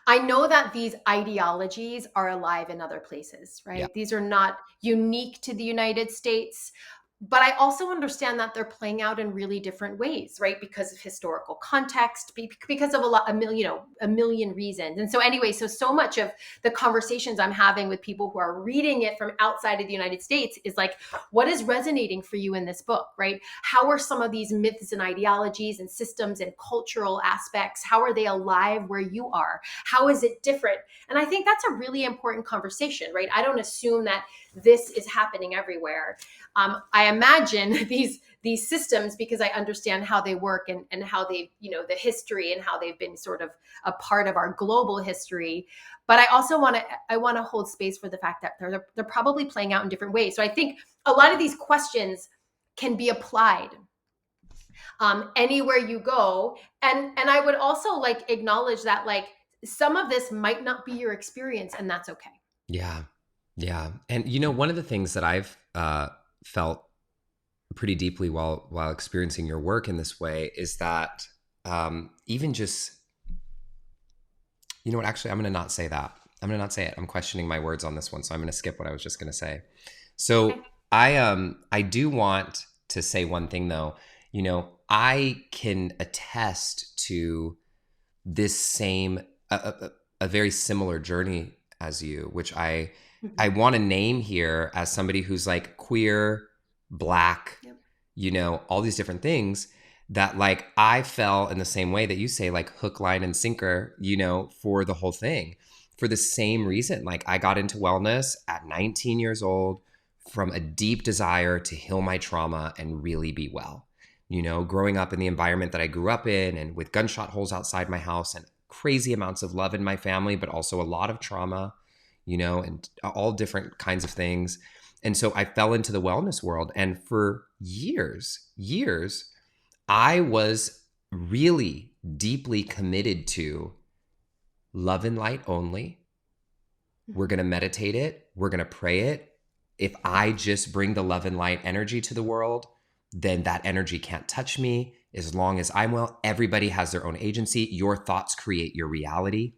I know that these ideologies are alive in other places, right? Yeah. These are not unique to the United States. But I also understand that they're playing out in really different ways, right? Because of historical context, because of a million reasons. And so anyway, so much of the conversations I'm having with people who are reading it from outside of the United States is like, what is resonating for you in this book, right? How are some of these myths and ideologies and systems and cultural aspects, how are they alive where you are? How is it different? And I think that's a really important conversation, right? I don't assume that this is happening everywhere. I imagine these systems, because I understand how they work and how they, the history and how they've been sort of a part of our global history. But I also want to hold space for the fact that they're probably playing out in different ways. So I think a lot of these questions can be applied anywhere you go. And I would also, like, acknowledge that, like, some of this might not be your experience, and that's okay. Yeah. Yeah. And, one of the things that I've felt pretty deeply while experiencing your work in this way is that even just, what, actually, I'm going to not say that. I'm going to not say it. I'm questioning my words on this one. So I'm going to skip what I was just going to say. So okay. I do want to say one thing, though. I can attest to this same, a very similar journey as you, which I want to name here as somebody who's like queer, Black, yep. All these different things that, like, I fell in the same way that you say, like, hook, line, and sinker, for the whole thing, for the same reason. Like, I got into wellness at 19 years old from a deep desire to heal my trauma and really be well. Growing up in the environment that I grew up in, and with gunshot holes outside my house and crazy amounts of love in my family, but also a lot of trauma, and all different kinds of things. And so I fell into the wellness world. And for years, I was really deeply committed to love and light only. We're going to meditate it. We're going to pray it. If I just bring the love and light energy to the world, then that energy can't touch me. As long as I'm well, everybody has their own agency. Your thoughts create your reality.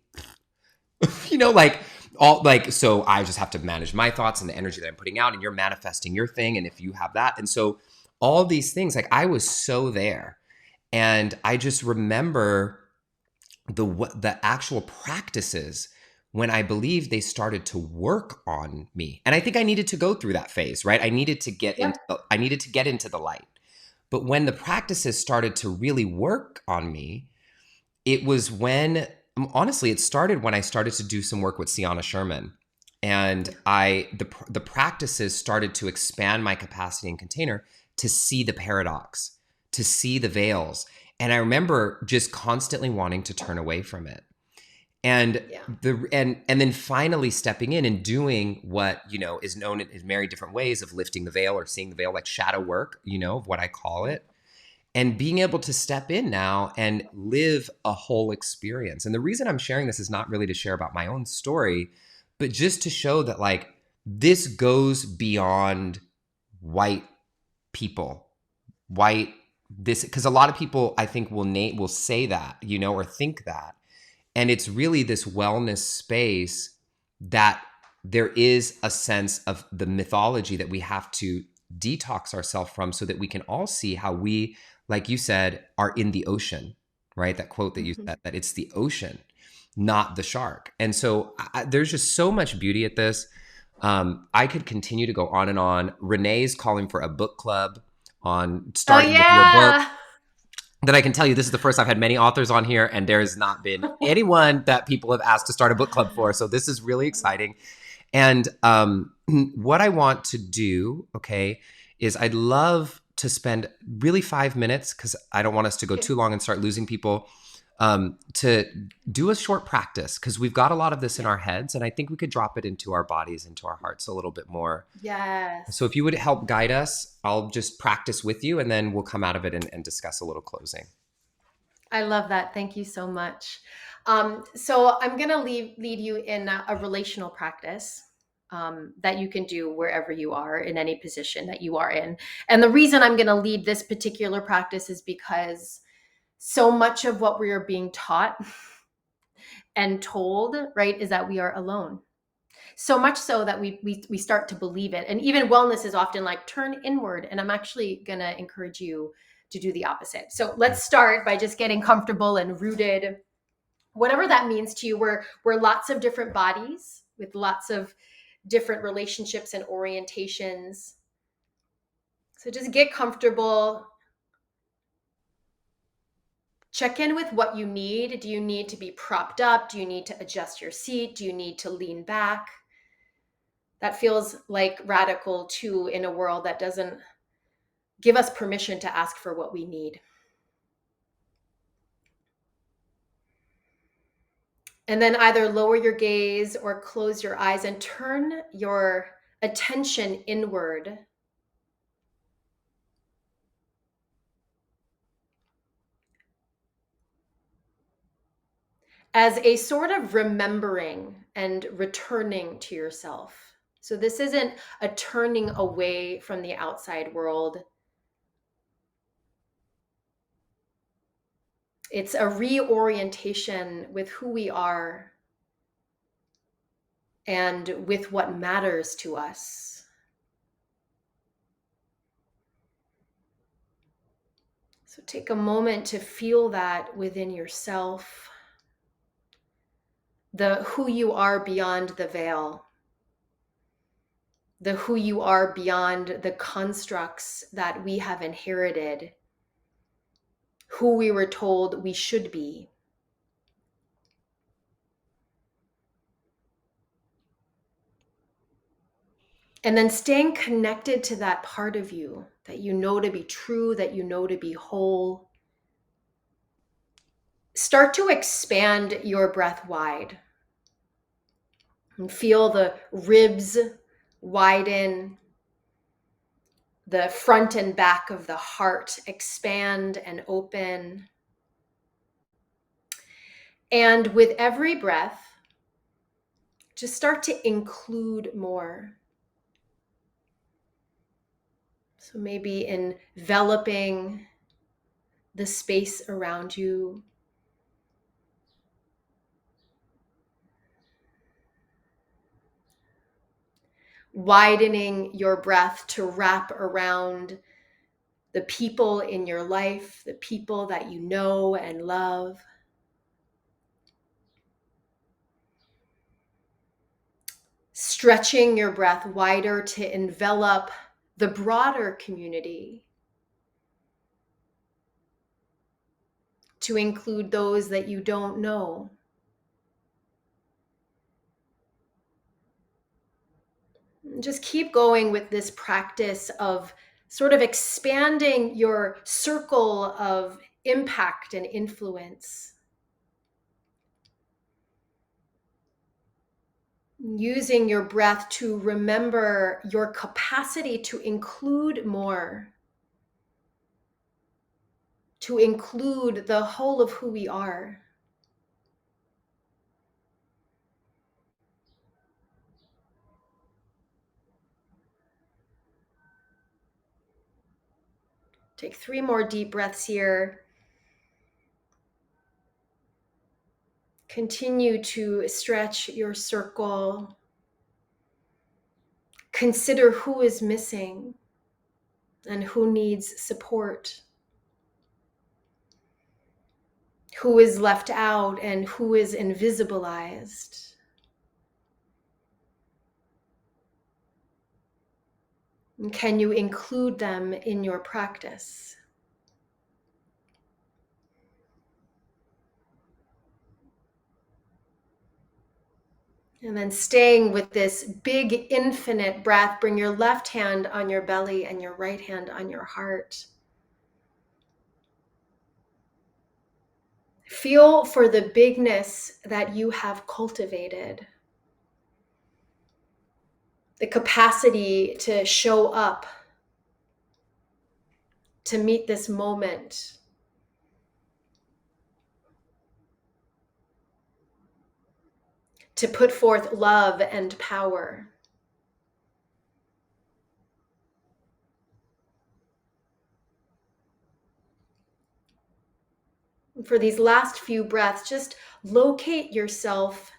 So I just have to manage my thoughts and the energy that I'm putting out, and you're manifesting your thing. And if you have that, and so all these things, like, I was so there. And I just remember the actual practices when I believe they started to work on me. And I think I needed to go through that phase, right? I needed to get into the light. But when the practices started to really work on me, it was when, honestly, it started when I started to do some work with Sienna Sherman. And the practices started to expand my capacity and container to see the paradox, to see the veils. And I remember just constantly wanting to turn away from it. And and then finally stepping in and doing what, is known in many different ways of lifting the veil or seeing the veil, like shadow work, of what I call it. And being able to step in now and live a whole experience. And the reason I'm sharing this is not really to share about my own story, but just to show that, like, this goes beyond white people, because a lot of people, I think, will say that, or think that. And it's really this wellness space that there is a sense of the mythology that we have to detox ourselves from, so that we can all see how we, like you said, are in the ocean, right? That quote that you said, that it's the ocean, not the shark. And so there's just so much beauty at this. I could continue to go on and on. Renee's calling for a book club on Oh starting with your book. yeah. That I can tell you, this is the first I've had many authors on here, and there has not been anyone that people have asked to start a book club for. So this is really exciting. And what I want to do, okay, is I'd love to spend really 5 minutes, because I don't want us to go too long and start losing people, to do a short practice, because we've got a lot of this in our heads, and I think we could drop it into our bodies, into our hearts a little bit more. Yes. So if you would help guide us, I'll just practice with you, and then we'll come out of it and discuss a little closing. I love that. Thank you so much. So I'm going to lead you in a relational practice that you can do wherever you are, in any position that you are in. And the reason I'm going to lead this particular practice is because so much of what we are being taught and told, right, is that we are alone. So much so that we start to believe it. And even wellness is often like, turn inward. And I'm actually going to encourage you to do the opposite. So let's start by just getting comfortable and rooted, whatever that means to you. We're lots of different bodies with lots of different relationships and orientations. So just get comfortable. Check in with what you need. Do you need to be propped up? Do you need to adjust your seat? Do you need to lean back? That feels like radical too, in a world that doesn't give us permission to ask for what we need. And then either lower your gaze or close your eyes and turn your attention inward. As a sort of remembering and returning to yourself. So this isn't a turning away from the outside world. It's a reorientation with who we are and with what matters to us. So take a moment to feel that within yourself, the who you are beyond the veil, the who you are beyond the constructs that we have inherited, who we were told we should be. And then staying connected to that part of you that you know to be true, that you know to be whole. Start to expand your breath wide and feel the ribs widen, the front and back of the heart expand and open. And with every breath, just start to include more. So maybe enveloping the space around you. Widening your breath to wrap around the people in your life, the people that you know and love. Stretching your breath wider to envelop the broader community, to include those that you don't know. Just keep going with this practice of sort of expanding your circle of impact and influence. Using your breath to remember your capacity to include more, to include the whole of who we are. Take 3 more deep breaths here. Continue to stretch your circle. Consider who is missing and who needs support, who is left out and who is invisibilized. And can you include them in your practice? And then staying with this big infinite breath, bring your left hand on your belly and your right hand on your heart. Feel for the bigness that you have cultivated, the capacity to show up, to meet this moment, to put forth love and power. For these last few breaths, just locate yourself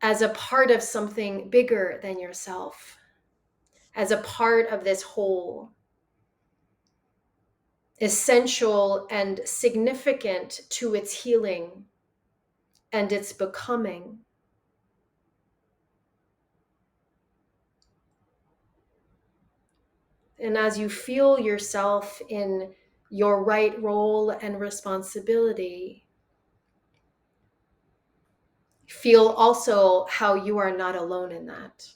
as a part of something bigger than yourself, as a part of this whole, essential and significant to its healing and its becoming. And as you feel yourself in your right role and responsibility, feel also how you are not alone in that.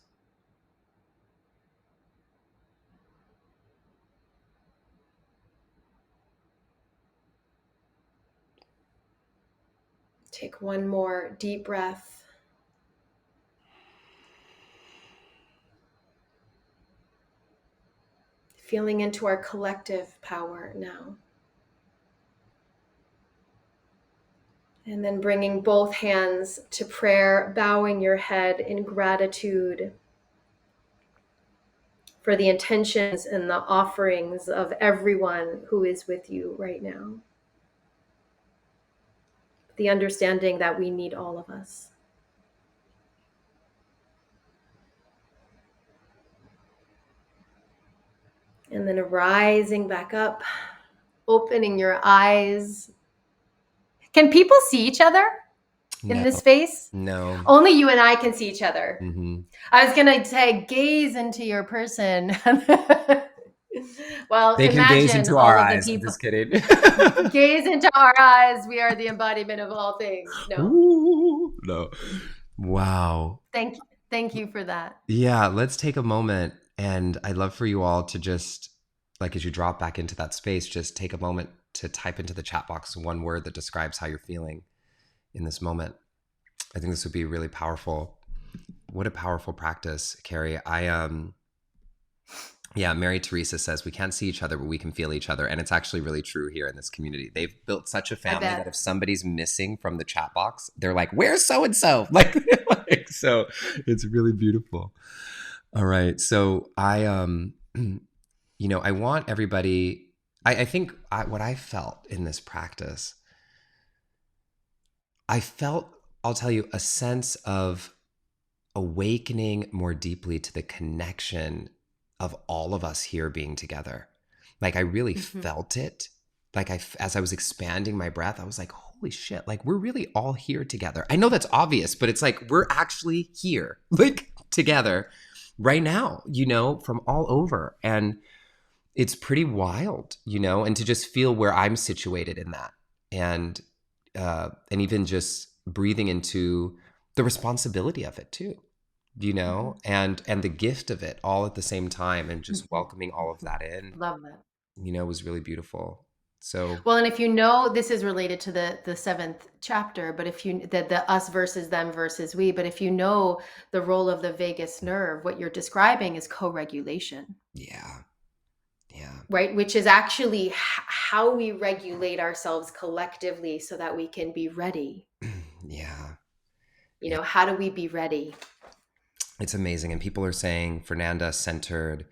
Take one more deep breath. Feeling into our collective power now. And then bringing both hands to prayer, bowing your head in gratitude for the intentions and the offerings of everyone who is with you right now. The understanding that we need all of us. And then rising back up, opening your eyes. Can people see each other in this space? No. Only you and I can see each other. Mm-hmm. I was going to say, gaze into your person. Well, They can imagine gaze into all our of the eyes. people. I'm just kidding. Gaze into our eyes. We are the embodiment of all things. No. Ooh, no. Wow. Thank you for that. Yeah, let's take a moment, and I'd love for you all to just, like, as you drop back into that space, just take a moment to type into the chat box one word that describes how you're feeling in this moment. I think this would be really powerful. What a powerful practice, Kerri. Yeah, Mary Teresa says we can't see each other, but we can feel each other. And it's actually really true here in this community. They've built such a family that if somebody's missing from the chat box, they're like, where's so-and-so? Like, so it's really beautiful. All right. So I want everybody, I think what I felt in this practice, I'll tell you, a sense of awakening more deeply to the connection of all of us here being together. Like I really felt it. Like as I was expanding my breath, I was like, holy shit, like we're really all here together. I know that's obvious, but it's like, we're actually here, like together right now, from all over. And it's pretty wild, and to just feel where I'm situated in that. And even just breathing into the responsibility of it too. And the gift of it all at the same time, and just welcoming all of that in. Love that. Was really beautiful. So well, and if this is related to the 7th chapter, but if the us versus them versus we, but if the role of the vagus nerve, what you're describing is co-regulation. Yeah. Right, which is actually how we regulate ourselves collectively so that we can be ready. Yeah. How do we be ready? It's amazing. And people are saying Fernanda, centered,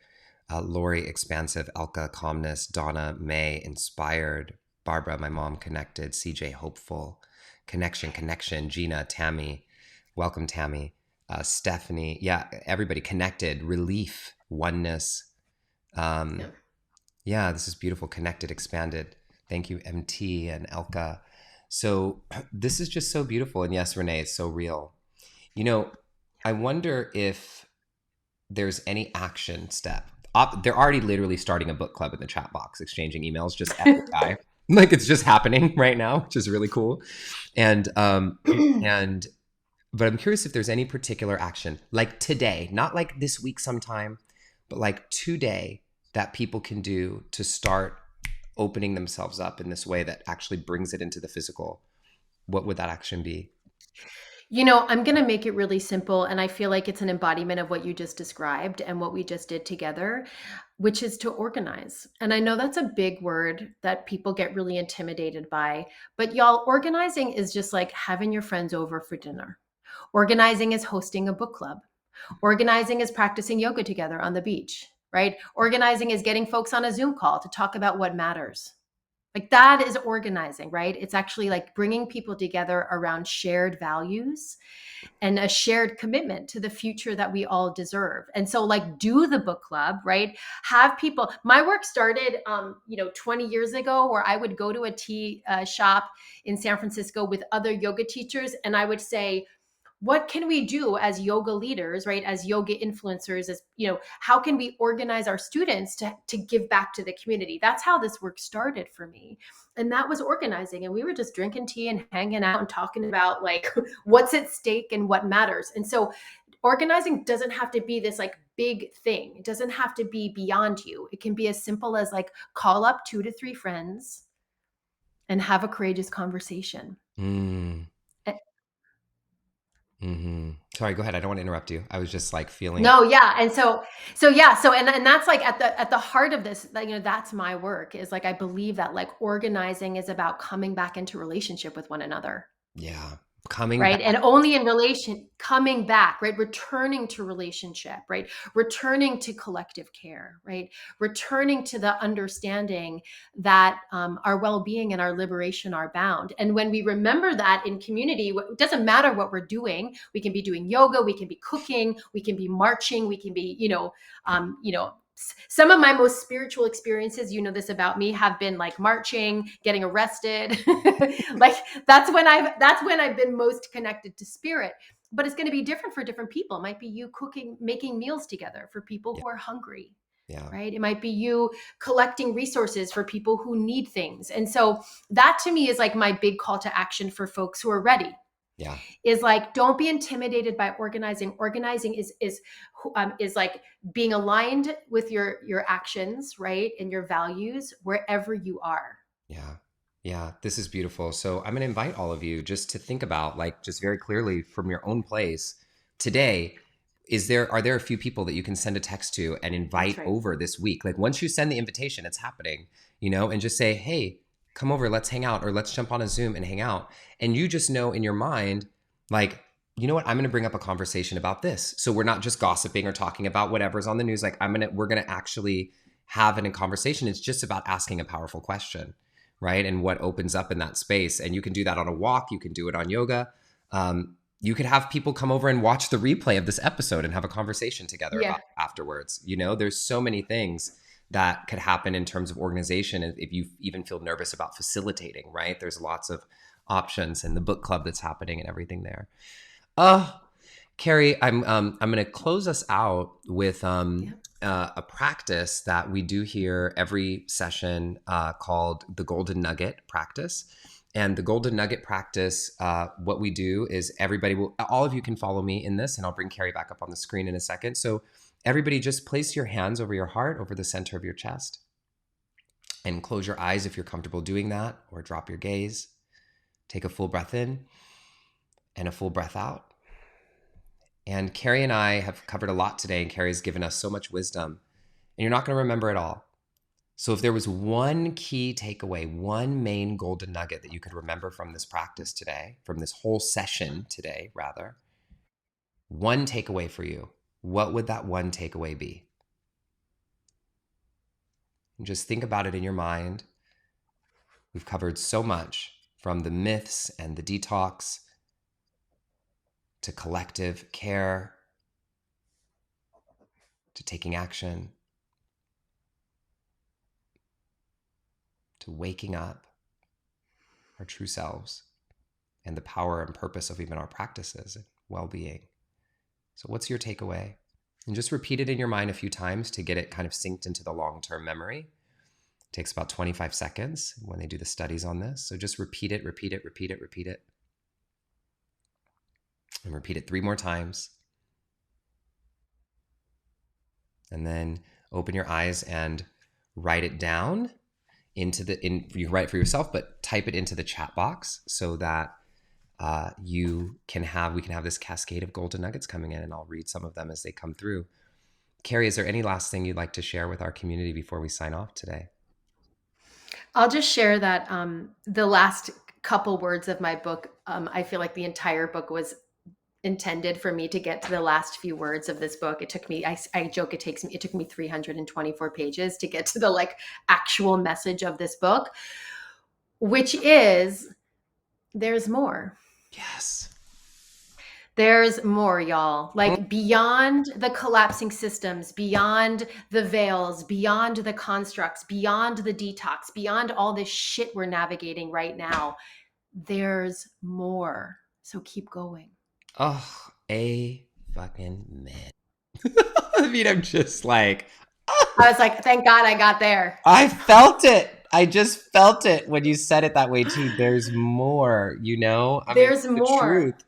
Lori, expansive, Elka, calmness, Donna, May, inspired, Barbara, my mom, connected, CJ, hopeful, connection, Gina, Tammy, welcome Tammy, Stephanie, everybody connected, relief, oneness. Yeah, this is beautiful, connected, expanded. Thank you, MT and Elka. So this is just so beautiful. And yes, Renee, it's so real. I wonder if there's any action step. They're already literally starting a book club in the chat box, exchanging emails, just FYI. Like it's just happening right now, which is really cool. And and but I'm curious if there's any particular action, like today, not like this week sometime, but like today that people can do to start opening themselves up in this way that actually brings it into the physical. What would that action be? I'm going to make it really simple. And I feel like it's an embodiment of what you just described and what we just did together, which is to organize. And I know that's a big word that people get really intimidated by. But y'all, organizing is just like having your friends over for dinner. Organizing is hosting a book club. Organizing is practicing yoga together on the beach, right? Organizing is getting folks on a Zoom call to talk about what matters. Like that is organizing, right? It's actually like bringing people together around shared values and a shared commitment to the future that we all deserve. And so like do the book club, right? Have people, my work started 20 years ago where I would go to a tea shop in San Francisco with other yoga teachers and I would say, what can we do as yoga leaders, right, as yoga influencers, as how can we organize our students to give back to the community? That's how this work started for me, and that was organizing. And we were just drinking tea and hanging out and talking about like what's at stake and what matters. And so organizing doesn't have to be this like big thing. It doesn't have to be beyond you. It can be as simple as like call up 2 to 3 friends and have a courageous conversation. Mm. Mm-hmm. Sorry, go ahead. I don't want to interrupt you. I was just like feeling. No, yeah. And so that's like at the heart of this, like, that's my work is like I believe that like organizing is about coming back into relationship with one another. Yeah. Coming Right. back. And only in relation, coming back, right. Returning to relationship, right. Returning to collective care, right. Returning to the understanding that our well-being and our liberation are bound. And when we remember that in community, it doesn't matter what we're doing. We can be doing yoga, we can be cooking, we can be marching, we can be, some of my most spiritual experiences, this about me, have been like marching, getting arrested. Like that's when I've been most connected to spirit. But it's going to be different for different people. It might be you cooking, making meals together for people Yeah. who are hungry. Yeah. Right. It might be you collecting resources for people who need things. And so that to me is like my big call to action for folks who are ready. Yeah. Is like, don't be intimidated by organizing. Organizing is like being aligned with your actions, right, and your values wherever you are. Yeah. Yeah. This is beautiful. So I'm going to invite all of you just to think about, like, just very clearly from your own place today. Are there a few people that you can send a text to and That's invite right. over this week? Like once you send the invitation, it's happening, and just say, hey, come over, let's hang out, or let's jump on a Zoom and hang out. And you just know in your mind, like, you know what, I'm going to bring up a conversation about this. So we're not just gossiping or talking about whatever's on the news. Like we're going to actually have a conversation. It's just about asking a powerful question, right? And what opens up in that space. And you can do that on a walk. You can do it on yoga. You could have people come over and watch the replay of this episode and have a conversation together Yeah. about it afterwards. There's so many things that could happen in terms of organization. If you even feel nervous about facilitating, right? There's lots of options, and the book club that's happening and everything there. Kerri, I'm going to close us out with a practice that we do here every session called the Golden Nugget practice. And the Golden Nugget practice, what we do is all of you can follow me in this, and I'll bring Kerri back up on the screen in a second. So everybody just place your hands over your heart, over the center of your chest, and close your eyes if you're comfortable doing that, or drop your gaze. Take a full breath in and a full breath out. And Kerri and I have covered a lot today, and Kerri's given us so much wisdom, and you're not going to remember it all. So if there was one key takeaway, one main golden nugget that you could remember from this practice today, from this whole session today, rather, one takeaway for you, what would that one takeaway be? And just think about it in your mind. We've covered so much, from the myths and the detox to collective care to taking action to waking up our true selves and the power and purpose of even our practices and well-being. So what's your takeaway? And just repeat it in your mind a few times to get it kind of synced into the long-term memory. It takes about 25 seconds when they do the studies on this. So just repeat it, repeat it, repeat it, repeat it. And repeat it 3 more times. And then open your eyes and write it down you can write it for yourself, but type it into the chat box so that we can have this cascade of golden nuggets coming in, and I'll read some of them as they come through. Kerri, is there any last thing you'd like to share with our community before we sign off today? I'll just share that the last couple words of my book, I feel like the entire book was intended for me to get to the last few words of this book. It took me, I joke, it took me 324 pages to get to the like actual message of this book, which is there's more. Yes. There's more, y'all. Like beyond the collapsing systems, beyond the veils, beyond the constructs, beyond the detox, beyond all this shit we're navigating right now, there's more. So keep going. Oh, a fucking man. I mean, I'm just like... I was like, thank God I got there. I felt it. I just felt it when you said it that way too. There's more, you know? There's more. Truth.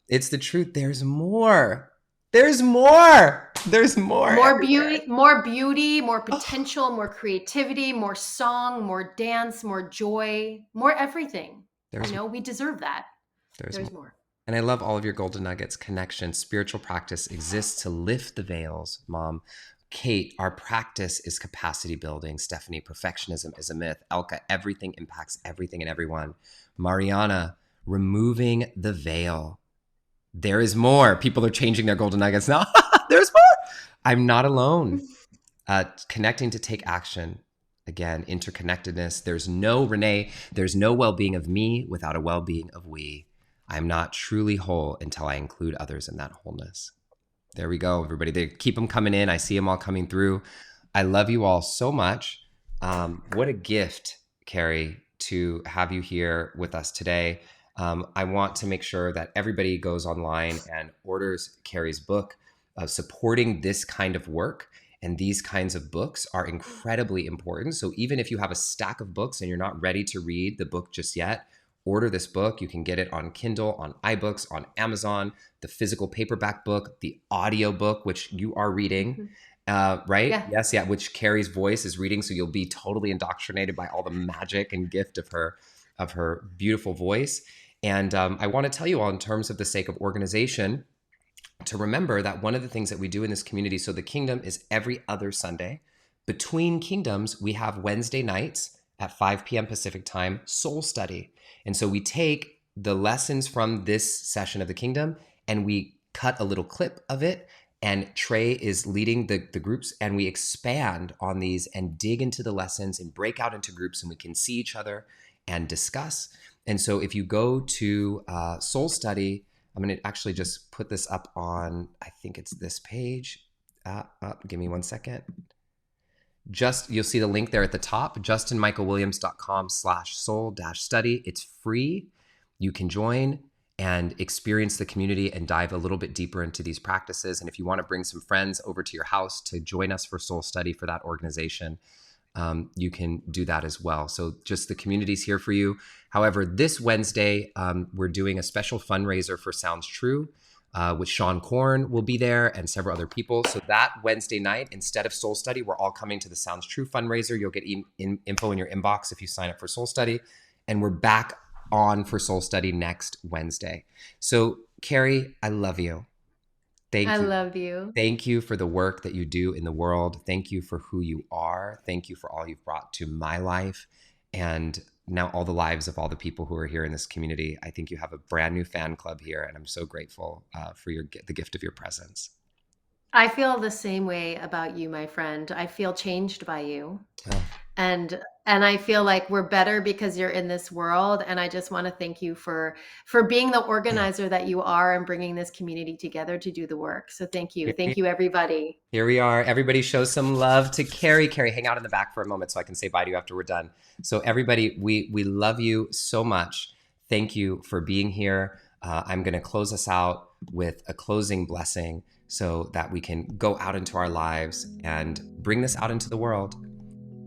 It's the truth. There's more. There's more. There's more. More beauty, more potential, more creativity, more song, more dance, more joy, more everything. We deserve that. There's more. And I love all of your golden nuggets. Connection, spiritual practice exists to lift the veils, Mom. Kate, our practice is capacity building. Stephanie, perfectionism is a myth. Elka, everything impacts everything and everyone. Mariana, removing the veil. There is more. People are changing their golden nuggets now. There's more. I'm not alone. Connecting to take action. Again, interconnectedness. There's no well-being of me without a well-being of we. I'm not truly whole until I include others in that wholeness. There we go, everybody. They keep them coming in. I see them all coming through. I love you all so much. What a gift, Kerri, to have you here with us today. I want to make sure that everybody goes online and orders Kerri's book. Supporting this kind of work and these kinds of books are incredibly important. So even if you have a stack of books and you're not ready to read the book just yet, order this book. You can get it on Kindle, on iBooks, on Amazon, the physical paperback book, the audio book, which you are reading, right? Yeah. Yes, yeah, which Kerri's voice is reading. So you'll be totally indoctrinated by all the magic and gift of her beautiful voice. And I want to tell you all, in terms of the sake of organization, to remember that one of the things that we do in this community, so the kingdom is every other Sunday. Between kingdoms, we have Wednesday nights at 5 p.m. Pacific time, soul study. And so we take the lessons from this session of the kingdom and we cut a little clip of it. And Trey is leading the groups, and we expand on these and dig into the lessons and break out into groups, and we can see each other and discuss. And so if you go to Soul Study, I'm going to actually just put this up on, I think it's this page. Give me 1 second. You'll see the link there at the top, justinmichaelwilliams.com/soul-study. It's free. You can join and experience the community and dive a little bit deeper into these practices. And if you want to bring some friends over to your house to join us for Soul Study for that organization, you can do that as well. So just the community's here for you. However, this Wednesday, we're doing a special fundraiser for Sounds True, with Sean Korn will be there and several other people. So that Wednesday night, instead of Soul Study, we're all coming to the Sounds True fundraiser. You'll get info in your inbox if you sign up for Soul Study. And we're back on for Soul Study next Wednesday. So Kerri, I love you. Thank you. I love you. Thank you for the work that you do in the world. Thank you for who you are. Thank you for all you've brought to my life and now all the lives of all the people who are here in this community. I think you have a brand new fan club here, and I'm so grateful for the gift of your presence. I feel the same way about you, my friend. I feel changed by you. Oh. And I feel like we're better because you're in this world. And I just want to thank you for being the organizer that you are and bringing this community together to do the work. So thank you. Thank you, everybody. Here we are. Everybody show some love to Kerri. Kerri, hang out in the back for a moment so I can say bye to you after we're done. So everybody, we love you so much. Thank you for being here. I'm going to close us out with a closing blessing. so that we can go out into our lives and bring this out into the world.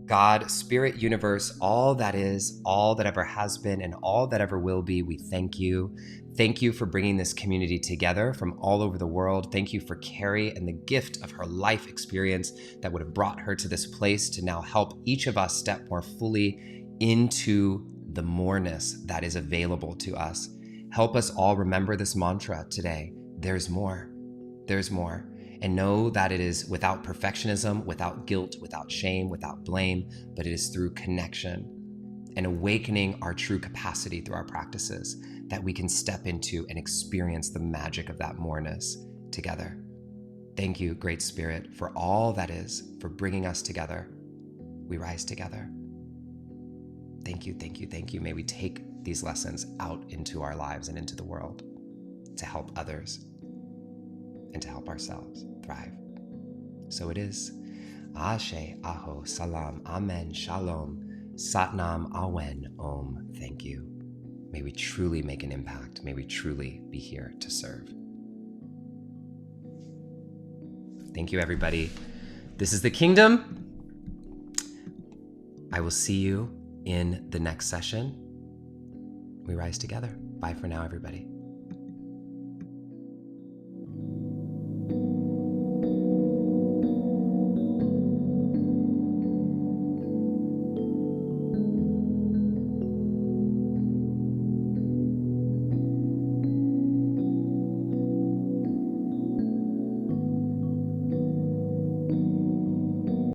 God, Spirit, Universe, all that is, all that ever has been, and all that ever will be, we thank you. Thank you for bringing this community together from all over the world. Thank you for Kerri and the gift of her life experience that would have brought her to this place to now help each of us step more fully into the moreness that is available to us. Help us all remember this mantra today. There's more. There's more. And know that it is without perfectionism, without guilt, without shame, without blame, but it is through connection and awakening our true capacity through our practices that we can step into and experience the magic of that moreness together. Thank you, Great Spirit, for all that is, for bringing us together. We rise together. Thank you, thank you, thank you. May we take these lessons out into our lives and into the world to help others and to help ourselves thrive. So it is. Ashe, Aho, Salam, Amen, Shalom, Satnam, Awen, Om. Thank you. May we truly make an impact. May we truly be here to serve. Thank you, everybody. This is the Kingdom. I will see you in the next session. We rise together. Bye for now, everybody.